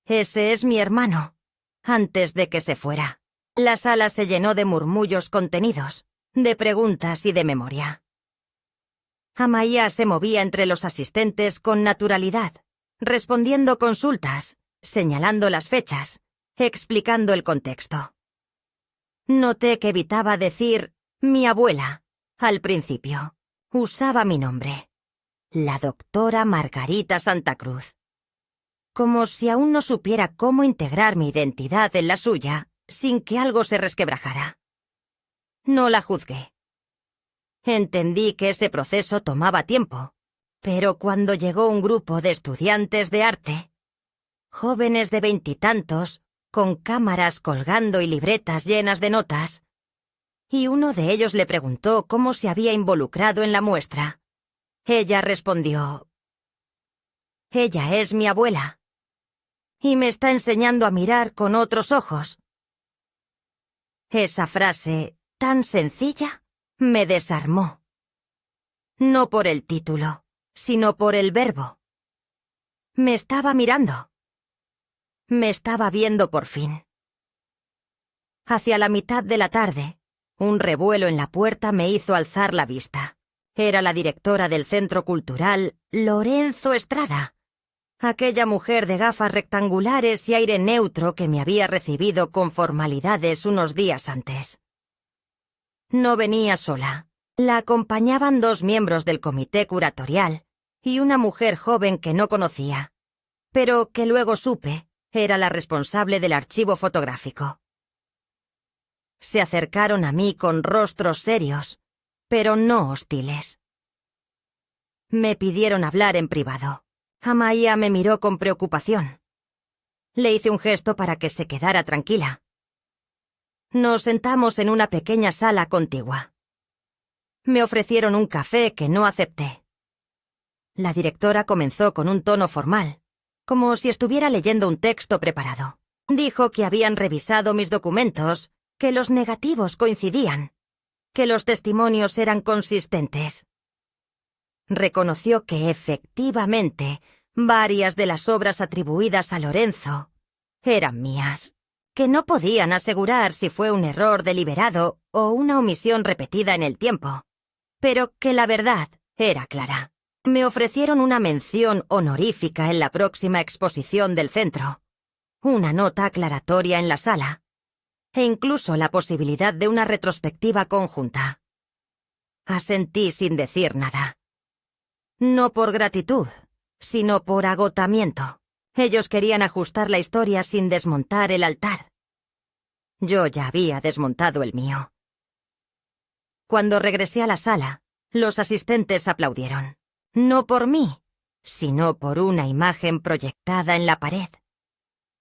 «Ese es mi hermano», antes de que se fuera. La sala se llenó de murmullos contenidos, de preguntas y de memoria. Amaya se movía entre los asistentes con naturalidad, respondiendo consultas, señalando las fechas, explicando el contexto. Noté que evitaba decir «mi abuela» al principio. Usaba mi nombre, la doctora Margarita Santa Cruz. Como si aún no supiera cómo integrar mi identidad en la suya sin que algo se resquebrajara. No la juzgué. Entendí que ese proceso tomaba tiempo, pero cuando llegó un grupo de estudiantes de arte, jóvenes de 20 y tantos, con cámaras colgando y libretas llenas de notas, y uno de ellos le preguntó cómo se había involucrado en la muestra, ella respondió: «Ella es mi abuela, y me está enseñando a mirar con otros ojos». Esa frase, tan sencilla, me desarmó. No por el título, sino por el verbo. Me estaba mirando. Me estaba viendo por fin. Hacia la mitad de la tarde, un revuelo en la puerta me hizo alzar la vista. Era la directora del Centro Cultural, Lorenzo Estrada, aquella mujer de gafas rectangulares y aire neutro que me había recibido con formalidades unos días antes. No venía sola. La acompañaban 2 miembros del comité curatorial y una mujer joven que no conocía, pero que luego supe era la responsable del archivo fotográfico. Se acercaron a mí con rostros serios, pero no hostiles. Me pidieron hablar en privado. Amaya me miró con preocupación. Le hice un gesto para que se quedara tranquila. Nos sentamos en una pequeña sala contigua. Me ofrecieron un café que no acepté. La directora comenzó con un tono formal, como si estuviera leyendo un texto preparado. Dijo que habían revisado mis documentos, que los negativos coincidían, que los testimonios eran consistentes. Reconoció que efectivamente varias de las obras atribuidas a Lorenzo eran mías, que no podían asegurar si fue un error deliberado o una omisión repetida en el tiempo, pero que la verdad era clara. Me ofrecieron una mención honorífica en la próxima exposición del centro, una nota aclaratoria en la sala, e incluso la posibilidad de una retrospectiva conjunta. Asentí sin decir nada. No por gratitud, sino por agotamiento. Ellos querían ajustar la historia sin desmontar el altar. Yo ya había desmontado el mío. Cuando regresé a la sala, los asistentes aplaudieron. No por mí, sino por una imagen proyectada en la pared.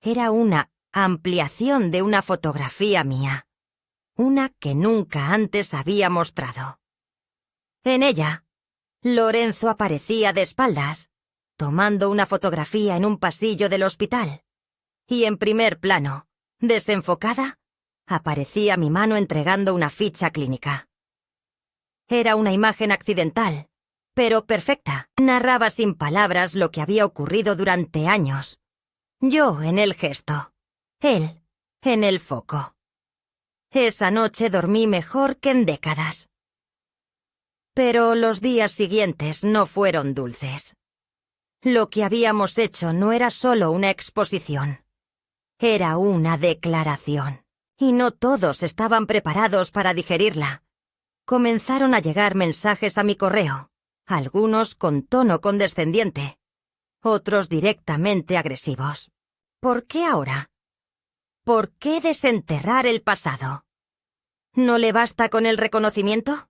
Era una ampliación de una fotografía mía, una que nunca antes había mostrado. En ella, Lorenzo aparecía de espaldas, tomando una fotografía en un pasillo del hospital, y en primer plano, desenfocada, aparecía mi mano entregando una ficha clínica. Era una imagen accidental, pero perfecta. Narraba sin palabras lo que había ocurrido durante años. Yo en el gesto, él en el foco. Esa noche dormí mejor que en décadas. Pero los días siguientes no fueron dulces. Lo que habíamos hecho no era solo una exposición. Era una declaración. Y no todos estaban preparados para digerirla. Comenzaron a llegar mensajes a mi correo, algunos con tono condescendiente, otros directamente agresivos. ¿Por qué ahora? ¿Por qué desenterrar el pasado? ¿No le basta con el reconocimiento?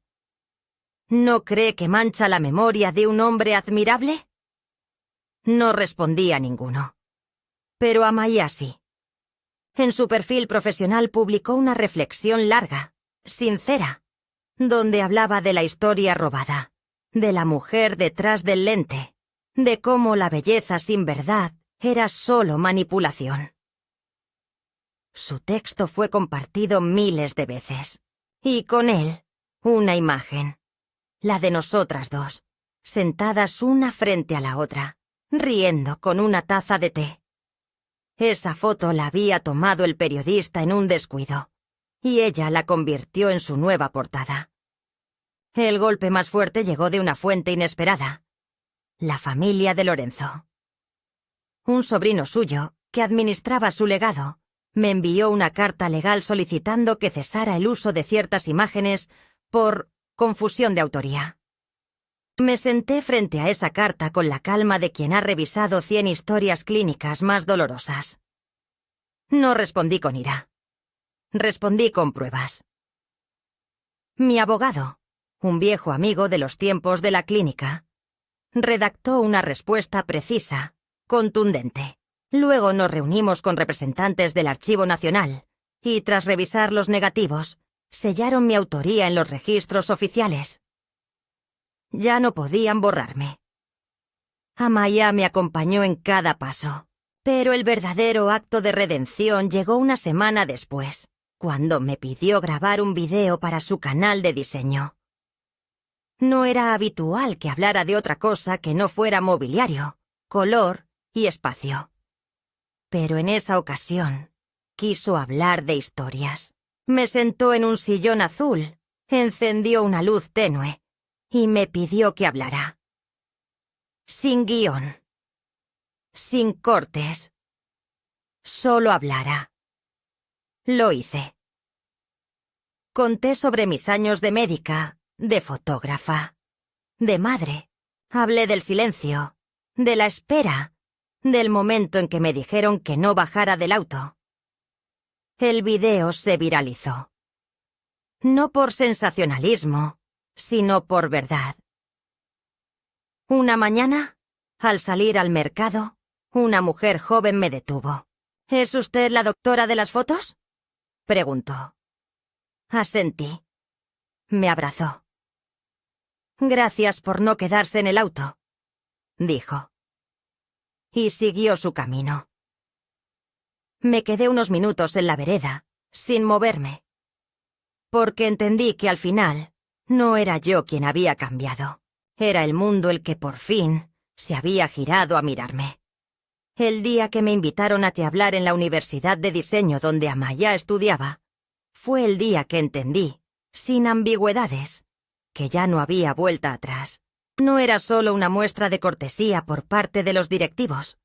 ¿No cree que mancha la memoria de un hombre admirable? No respondí a ninguno. Pero Amaya sí. En su perfil profesional publicó una reflexión larga, sincera, donde hablaba de la historia robada, de la mujer detrás del lente, de cómo la belleza sin verdad era solo manipulación. Su texto fue compartido miles de veces. Y con él, una imagen. La de nosotras dos, sentadas una frente a la otra, riendo con una taza de té. Esa foto la había tomado el periodista en un descuido, y ella la convirtió en su nueva portada. El golpe más fuerte llegó de una fuente inesperada: la familia de Lorenzo. Un sobrino suyo, que administraba su legado, me envió una carta legal solicitando que cesara el uso de ciertas imágenes por confusión de autoría. Me senté frente a esa carta con la calma de quien ha revisado 100 historias clínicas más dolorosas. No respondí con ira. Respondí con pruebas. Mi abogado, un viejo amigo de los tiempos de la clínica, redactó una respuesta precisa, contundente. Luego nos reunimos con representantes del Archivo Nacional y, tras revisar los negativos, sellaron mi autoría en los registros oficiales. Ya no podían borrarme. Amaya me acompañó en cada paso, pero el verdadero acto de redención llegó una semana después, cuando me pidió grabar un video para su canal de diseño. No era habitual que hablara de otra cosa que no fuera mobiliario, color y espacio. Pero en esa ocasión quiso hablar de historias. Me sentó en un sillón azul, encendió una luz tenue y me pidió que hablara. Sin guión. Sin cortes. Solo hablara. Lo hice. Conté sobre mis años de médica, de fotógrafa, de madre. Hablé del silencio, de la espera, del momento en que me dijeron que no bajara del auto. El video se viralizó. No por sensacionalismo, sino por verdad. Una mañana, al salir al mercado, una mujer joven me detuvo. ¿Es usted la doctora de las fotos?, preguntó. Asentí. Me abrazó. Gracias por no quedarse en el auto, dijo. Y siguió su camino. Me quedé unos minutos en la vereda, sin moverme, porque entendí que al final no era yo quien había cambiado. Era el mundo el que por fin se había girado a mirarme. El día que me invitaron a hablar en la Universidad de Diseño donde Amaya estudiaba, fue el día que entendí, sin ambigüedades, que ya no había vuelta atrás. No era solo una muestra de cortesía por parte de los directivos,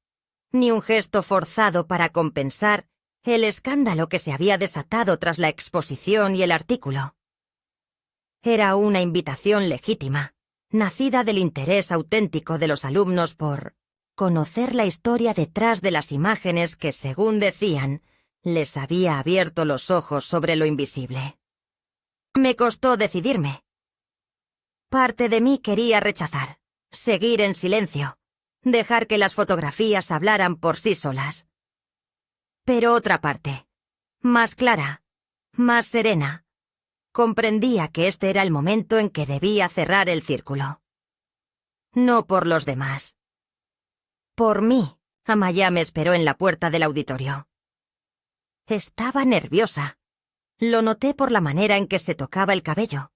ni un gesto forzado para compensar el escándalo que se había desatado tras la exposición y el artículo. Era una invitación legítima, nacida del interés auténtico de los alumnos por conocer la historia detrás de las imágenes que, según decían, les había abierto los ojos sobre lo invisible. Me costó decidirme. Parte de mí quería rechazar, seguir en silencio, dejar que las fotografías hablaran por sí solas. Pero otra parte, más clara, más serena, comprendía que este era el momento en que debía cerrar el círculo. No por los demás. Por mí, Amaya me esperó en la puerta del auditorio. Estaba nerviosa. Lo noté por la manera en que se tocaba el cabello,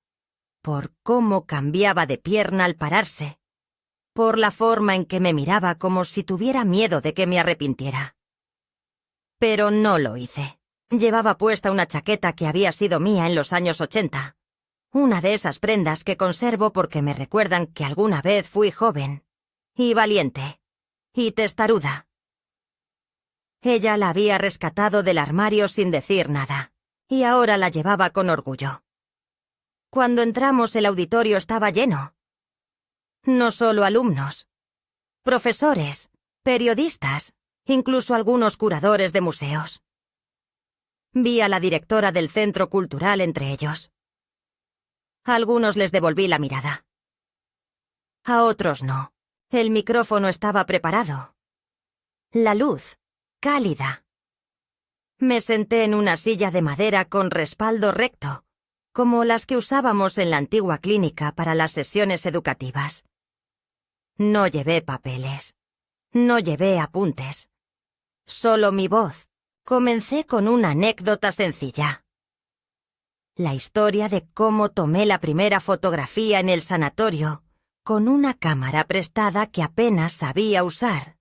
por cómo cambiaba de pierna al pararse, por la forma en que me miraba como si tuviera miedo de que me arrepintiera. Pero no lo hice. Llevaba puesta una chaqueta que había sido mía en los años 80. Una de esas prendas que conservo porque me recuerdan que alguna vez fui joven, y valiente, y testaruda. Ella la había rescatado del armario sin decir nada, y ahora la llevaba con orgullo. Cuando entramos, el auditorio estaba lleno. No solo alumnos, profesores, periodistas, incluso algunos curadores de museos. Vi a la directora del Centro Cultural entre ellos. A algunos les devolví la mirada. A otros no. El micrófono estaba preparado. La luz, cálida. Me senté en una silla de madera con respaldo recto, como las que usábamos en la antigua clínica para las sesiones educativas. No llevé papeles. No llevé apuntes. Solo mi voz. Comencé con una anécdota sencilla. La historia de cómo tomé la primera fotografía en el sanatorio con una cámara prestada que apenas sabía usar,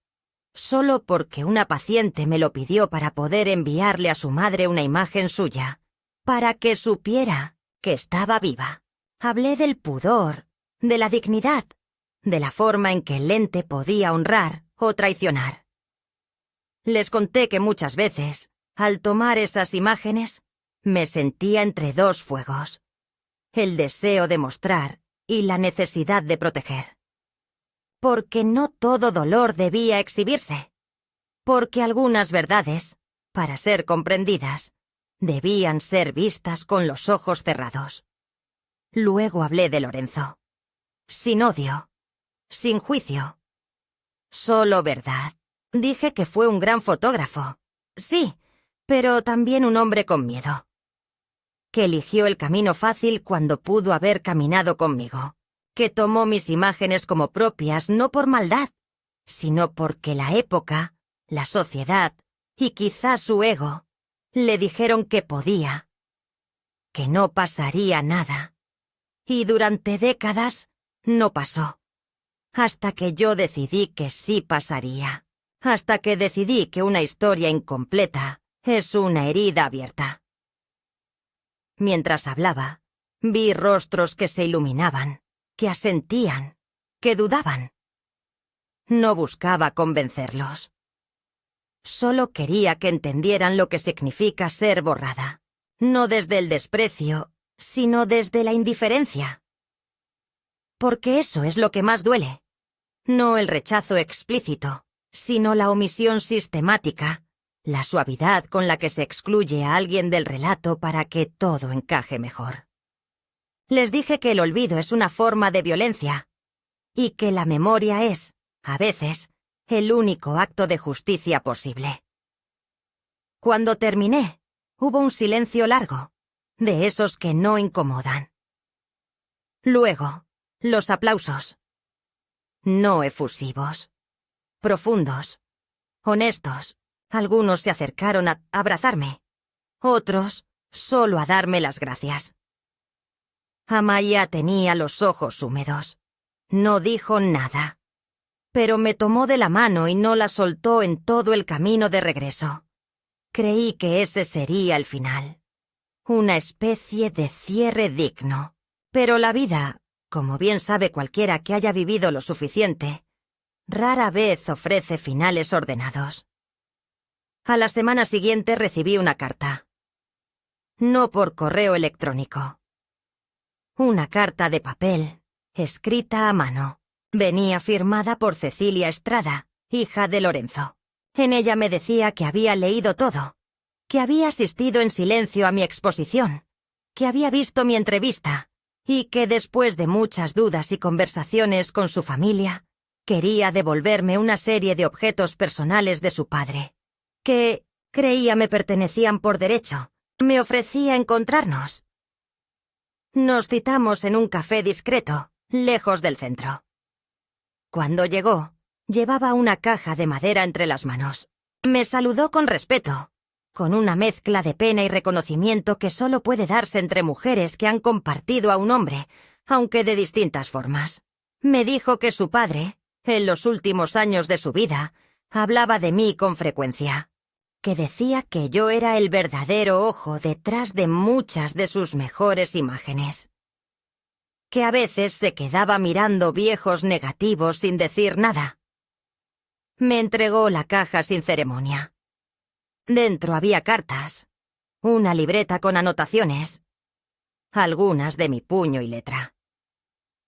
solo porque una paciente me lo pidió para poder enviarle a su madre una imagen suya, para que supiera que estaba viva. Hablé del pudor, de la dignidad, de la forma en que el lente podía honrar o traicionar. Les conté que muchas veces, al tomar esas imágenes, me sentía entre dos fuegos, el deseo de mostrar y la necesidad de proteger. Porque no todo dolor debía exhibirse, porque algunas verdades, para ser comprendidas, debían ser vistas con los ojos cerrados. Luego hablé de Lorenzo, sin odio, sin juicio, solo verdad. Dije que fue un gran fotógrafo, sí, pero también un hombre con miedo, que eligió el camino fácil cuando pudo haber caminado conmigo, que tomó mis imágenes como propias no por maldad, sino porque la época, la sociedad y quizás su ego le dijeron que podía, que no pasaría nada. Y durante décadas no pasó, hasta que yo decidí que sí pasaría, hasta que decidí que una historia incompleta es una herida abierta. Mientras hablaba, vi rostros que se iluminaban, que asentían, que dudaban. No buscaba convencerlos. Solo quería que entendieran lo que significa ser borrada, no desde el desprecio, sino desde la indiferencia. Porque eso es lo que más duele. No el rechazo explícito, sino la omisión sistemática, la suavidad con la que se excluye a alguien del relato para que todo encaje mejor. Les dije que el olvido es una forma de violencia y que la memoria es, a veces, el único acto de justicia posible. Cuando terminé, hubo un silencio largo, de esos que no incomodan. Luego, los aplausos. No efusivos. Profundos. Honestos. Algunos se acercaron a abrazarme. Otros, solo a darme las gracias. Amaya tenía los ojos húmedos. No dijo nada. Pero me tomó de la mano y no la soltó en todo el camino de regreso. Creí que ese sería el final. Una especie de cierre digno. Pero la vida, como bien sabe cualquiera que haya vivido lo suficiente, rara vez ofrece finales ordenados. A la semana siguiente recibí una carta. No por correo electrónico. Una carta de papel, escrita a mano. Venía firmada por Cecilia Estrada, hija de Lorenzo. En ella me decía que había leído todo, que había asistido en silencio a mi exposición, que había visto mi entrevista y que después de muchas dudas y conversaciones con su familia, quería devolverme una serie de objetos personales de su padre, que creía me pertenecían por derecho. Me ofrecía encontrarnos. Nos citamos en un café discreto, lejos del centro. Cuando llegó, llevaba una caja de madera entre las manos. Me saludó con respeto, con una mezcla de pena y reconocimiento que solo puede darse entre mujeres que han compartido a un hombre, aunque de distintas formas. Me dijo que su padre, en los últimos años de su vida, hablaba de mí con frecuencia, que decía que yo era el verdadero ojo detrás de muchas de sus mejores imágenes, que a veces se quedaba mirando viejos negativos sin decir nada. Me entregó la caja sin ceremonia. Dentro había cartas, una libreta con anotaciones, algunas de mi puño y letra,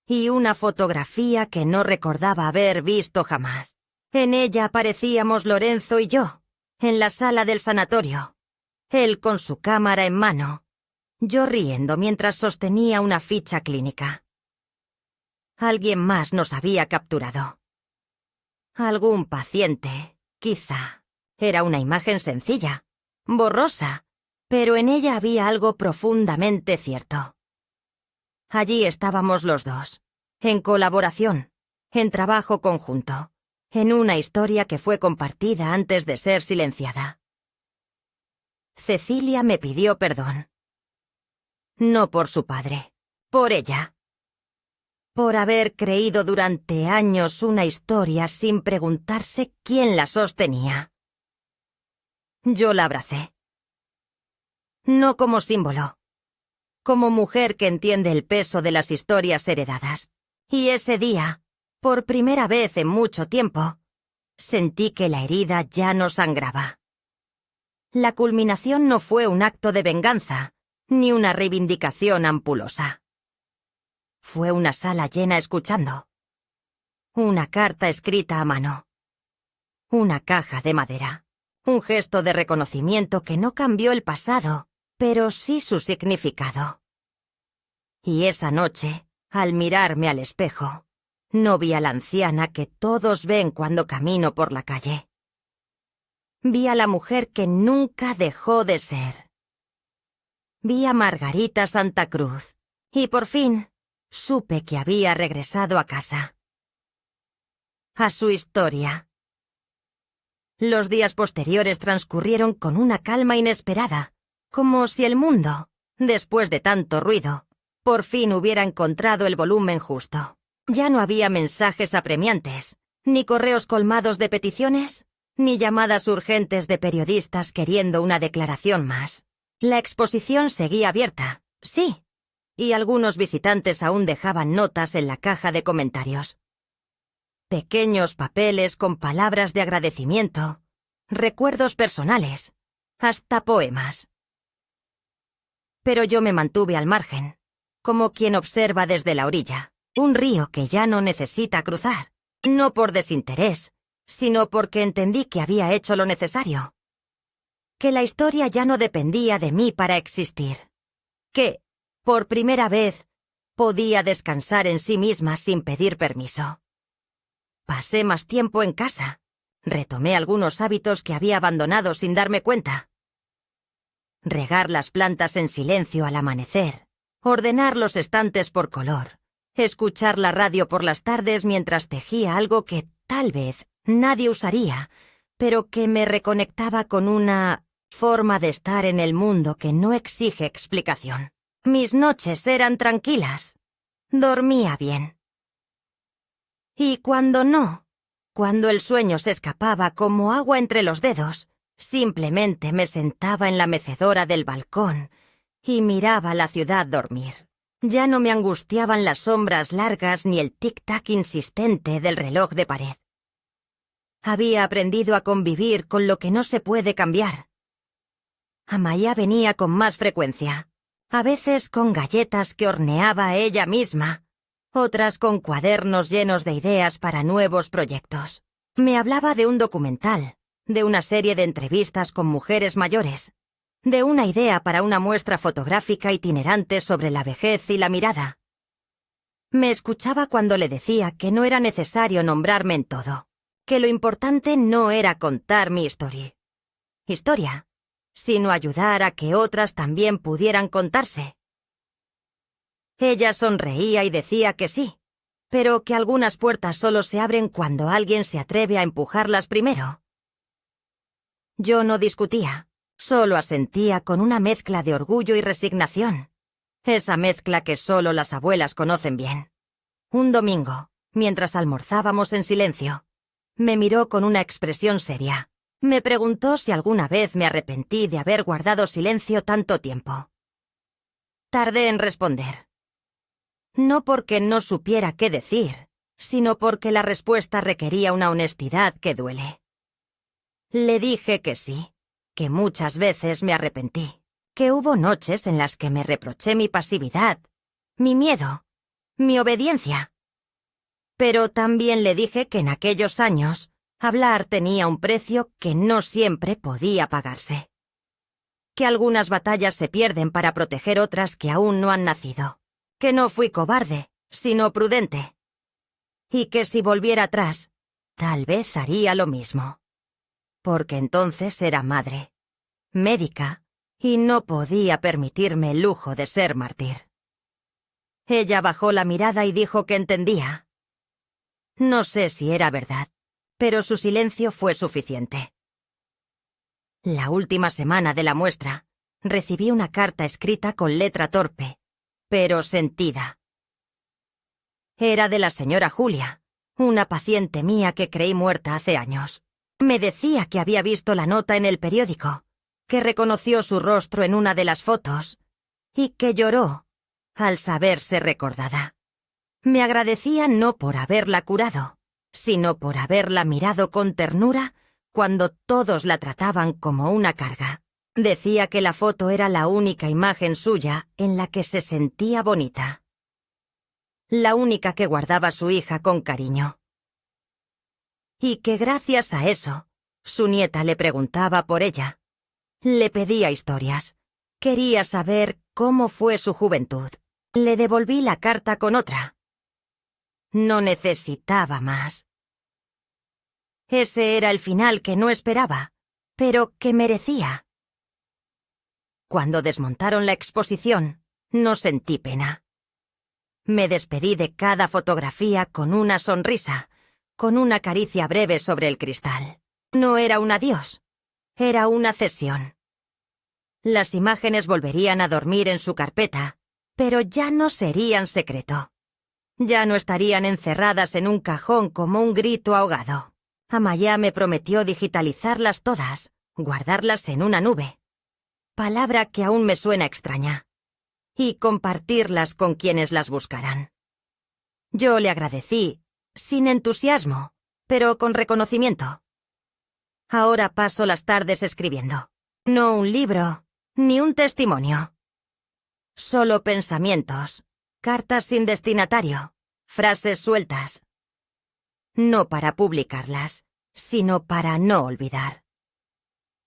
y una fotografía que no recordaba haber visto jamás. En ella aparecíamos Lorenzo y yo, en la sala del sanatorio, él con su cámara en mano, yo riendo mientras sostenía una ficha clínica. Alguien más nos había capturado. Algún paciente, quizá. Era una imagen sencilla, borrosa, pero en ella había algo profundamente cierto. Allí estábamos los dos, en colaboración, en trabajo conjunto, en una historia que fue compartida antes de ser silenciada. Cecilia me pidió perdón. No por su padre, por ella. Por haber creído durante años una historia sin preguntarse quién la sostenía. Yo la abracé. No como símbolo, como mujer que entiende el peso de las historias heredadas. Y ese día, por primera vez en mucho tiempo, sentí que la herida ya no sangraba. La culminación no fue un acto de venganza, ni una reivindicación ampulosa. Fue una sala llena escuchando. Una carta escrita a mano. Una caja de madera. Un gesto de reconocimiento que no cambió el pasado, pero sí su significado. Y esa noche, al mirarme al espejo, no vi a la anciana que todos ven cuando camino por la calle. Vi a la mujer que nunca dejó de ser. Vi a Margarita Santa Cruz, y por fin supe que había regresado a casa. A su historia. Los días posteriores transcurrieron con una calma inesperada, como si el mundo, después de tanto ruido, por fin hubiera encontrado el volumen justo. Ya no había mensajes apremiantes, ni correos colmados de peticiones, ni llamadas urgentes de periodistas queriendo una declaración más. La exposición seguía abierta, sí, y algunos visitantes aún dejaban notas en la caja de comentarios. Pequeños papeles con palabras de agradecimiento, recuerdos personales, hasta poemas. Pero yo me mantuve al margen, como quien observa desde la orilla, un río que ya no necesita cruzar, no por desinterés, sino porque entendí que había hecho lo necesario. Que la historia ya no dependía de mí para existir. Que, por primera vez, podía descansar en sí misma sin pedir permiso. Pasé más tiempo en casa. Retomé algunos hábitos que había abandonado sin darme cuenta. Regar las plantas en silencio al amanecer, ordenar los estantes por color, escuchar la radio por las tardes mientras tejía algo que tal vez nadie usaría, pero que me reconectaba con una forma de estar en el mundo que no exige explicación. Mis noches eran tranquilas. Dormía bien. Y cuando no, cuando el sueño se escapaba como agua entre los dedos, simplemente me sentaba en la mecedora del balcón y miraba la ciudad dormir. Ya no me angustiaban las sombras largas ni el tic-tac insistente del reloj de pared. Había aprendido a convivir con lo que no se puede cambiar. Amaya venía con más frecuencia, a veces con galletas que horneaba ella misma, otras con cuadernos llenos de ideas para nuevos proyectos. Me hablaba de un documental, de una serie de entrevistas con mujeres mayores, de una idea para una muestra fotográfica itinerante sobre la vejez y la mirada. Me escuchaba cuando le decía que no era necesario nombrarme en todo, que lo importante no era contar mi historia, sino ayudar a que otras también pudieran contarse. Ella sonreía y decía que sí, pero que algunas puertas solo se abren cuando alguien se atreve a empujarlas primero. Yo no discutía, solo asentía con una mezcla de orgullo y resignación, esa mezcla que solo las abuelas conocen bien. Un domingo, mientras almorzábamos en silencio, me miró con una expresión seria. Me preguntó si alguna vez me arrepentí de haber guardado silencio tanto tiempo. Tardé en responder. No porque no supiera qué decir, sino porque la respuesta requería una honestidad que duele. Le dije que sí, que muchas veces me arrepentí, que hubo noches en las que me reproché mi pasividad, mi miedo, mi obediencia. Pero también le dije que en aquellos años hablar tenía un precio que no siempre podía pagarse. Que algunas batallas se pierden para proteger otras que aún no han nacido. Que no fui cobarde, sino prudente. Y que si volviera atrás, tal vez haría lo mismo. Porque entonces era madre, médica, y no podía permitirme el lujo de ser mártir. Ella bajó la mirada y dijo que entendía. No sé si era verdad, pero su silencio fue suficiente. La última semana de la muestra, recibí una carta escrita con letra torpe, pero sentida. Era de la señora Julia, una paciente mía que creí muerta hace años. Me decía que había visto la nota en el periódico, que reconoció su rostro en una de las fotos y que lloró al saberse recordada. Me agradecía no por haberla curado, sino por haberla mirado con ternura cuando todos la trataban como una carga. Decía que la foto era la única imagen suya en la que se sentía bonita. La única que guardaba su hija con cariño. Y que gracias a eso, su nieta le preguntaba por ella. Le pedía historias. Quería saber cómo fue su juventud. Le devolví la carta con otra. No necesitaba más. Ese era el final que no esperaba, pero que merecía. Cuando desmontaron la exposición, no sentí pena. Me despedí de cada fotografía con una sonrisa, con una caricia breve sobre el cristal. No era un adiós, era una cesión. Las imágenes volverían a dormir en su carpeta, pero ya no serían secreto. Ya no estarían encerradas en un cajón como un grito ahogado. Amaya me prometió digitalizarlas todas, guardarlas en una nube. Palabra que aún me suena extraña. Y compartirlas con quienes las buscaran. Yo le agradecí, sin entusiasmo, pero con reconocimiento. Ahora paso las tardes escribiendo. No un libro, ni un testimonio. Solo pensamientos, cartas sin destinatario, frases sueltas. No para publicarlas, sino para no olvidar.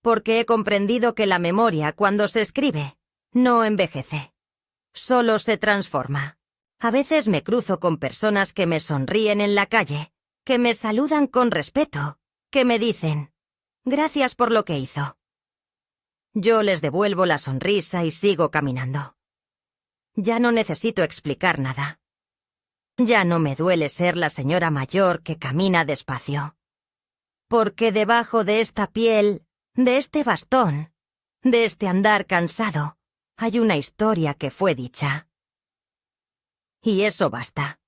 Porque he comprendido que la memoria, cuando se escribe, no envejece. Solo se transforma. A veces me cruzo con personas que me sonríen en la calle, que me saludan con respeto, que me dicen, gracias por lo que hizo. Yo les devuelvo la sonrisa y sigo caminando. Ya no necesito explicar nada. Ya no me duele ser la señora mayor que camina despacio. Porque debajo de esta piel, de este bastón, de este andar cansado, hay una historia que fue dicha. Y eso basta.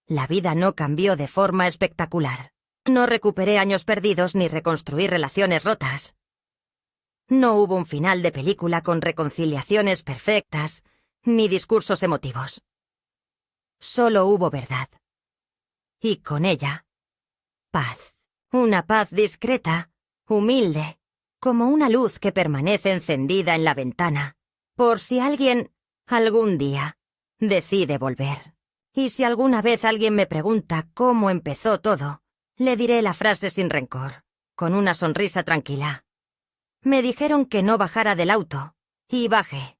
La vida no cambió de forma espectacular. No recuperé años perdidos ni reconstruí relaciones rotas. No hubo un final de película con reconciliaciones perfectas, ni discursos emotivos. Solo hubo verdad. Y con ella, paz. Una paz discreta, humilde, como una luz que permanece encendida en la ventana, por si alguien, algún día, decide volver. Y si alguna vez alguien me pregunta cómo empezó todo, le diré la frase sin rencor, con una sonrisa tranquila. Me dijeron que no bajara del auto, y bajé.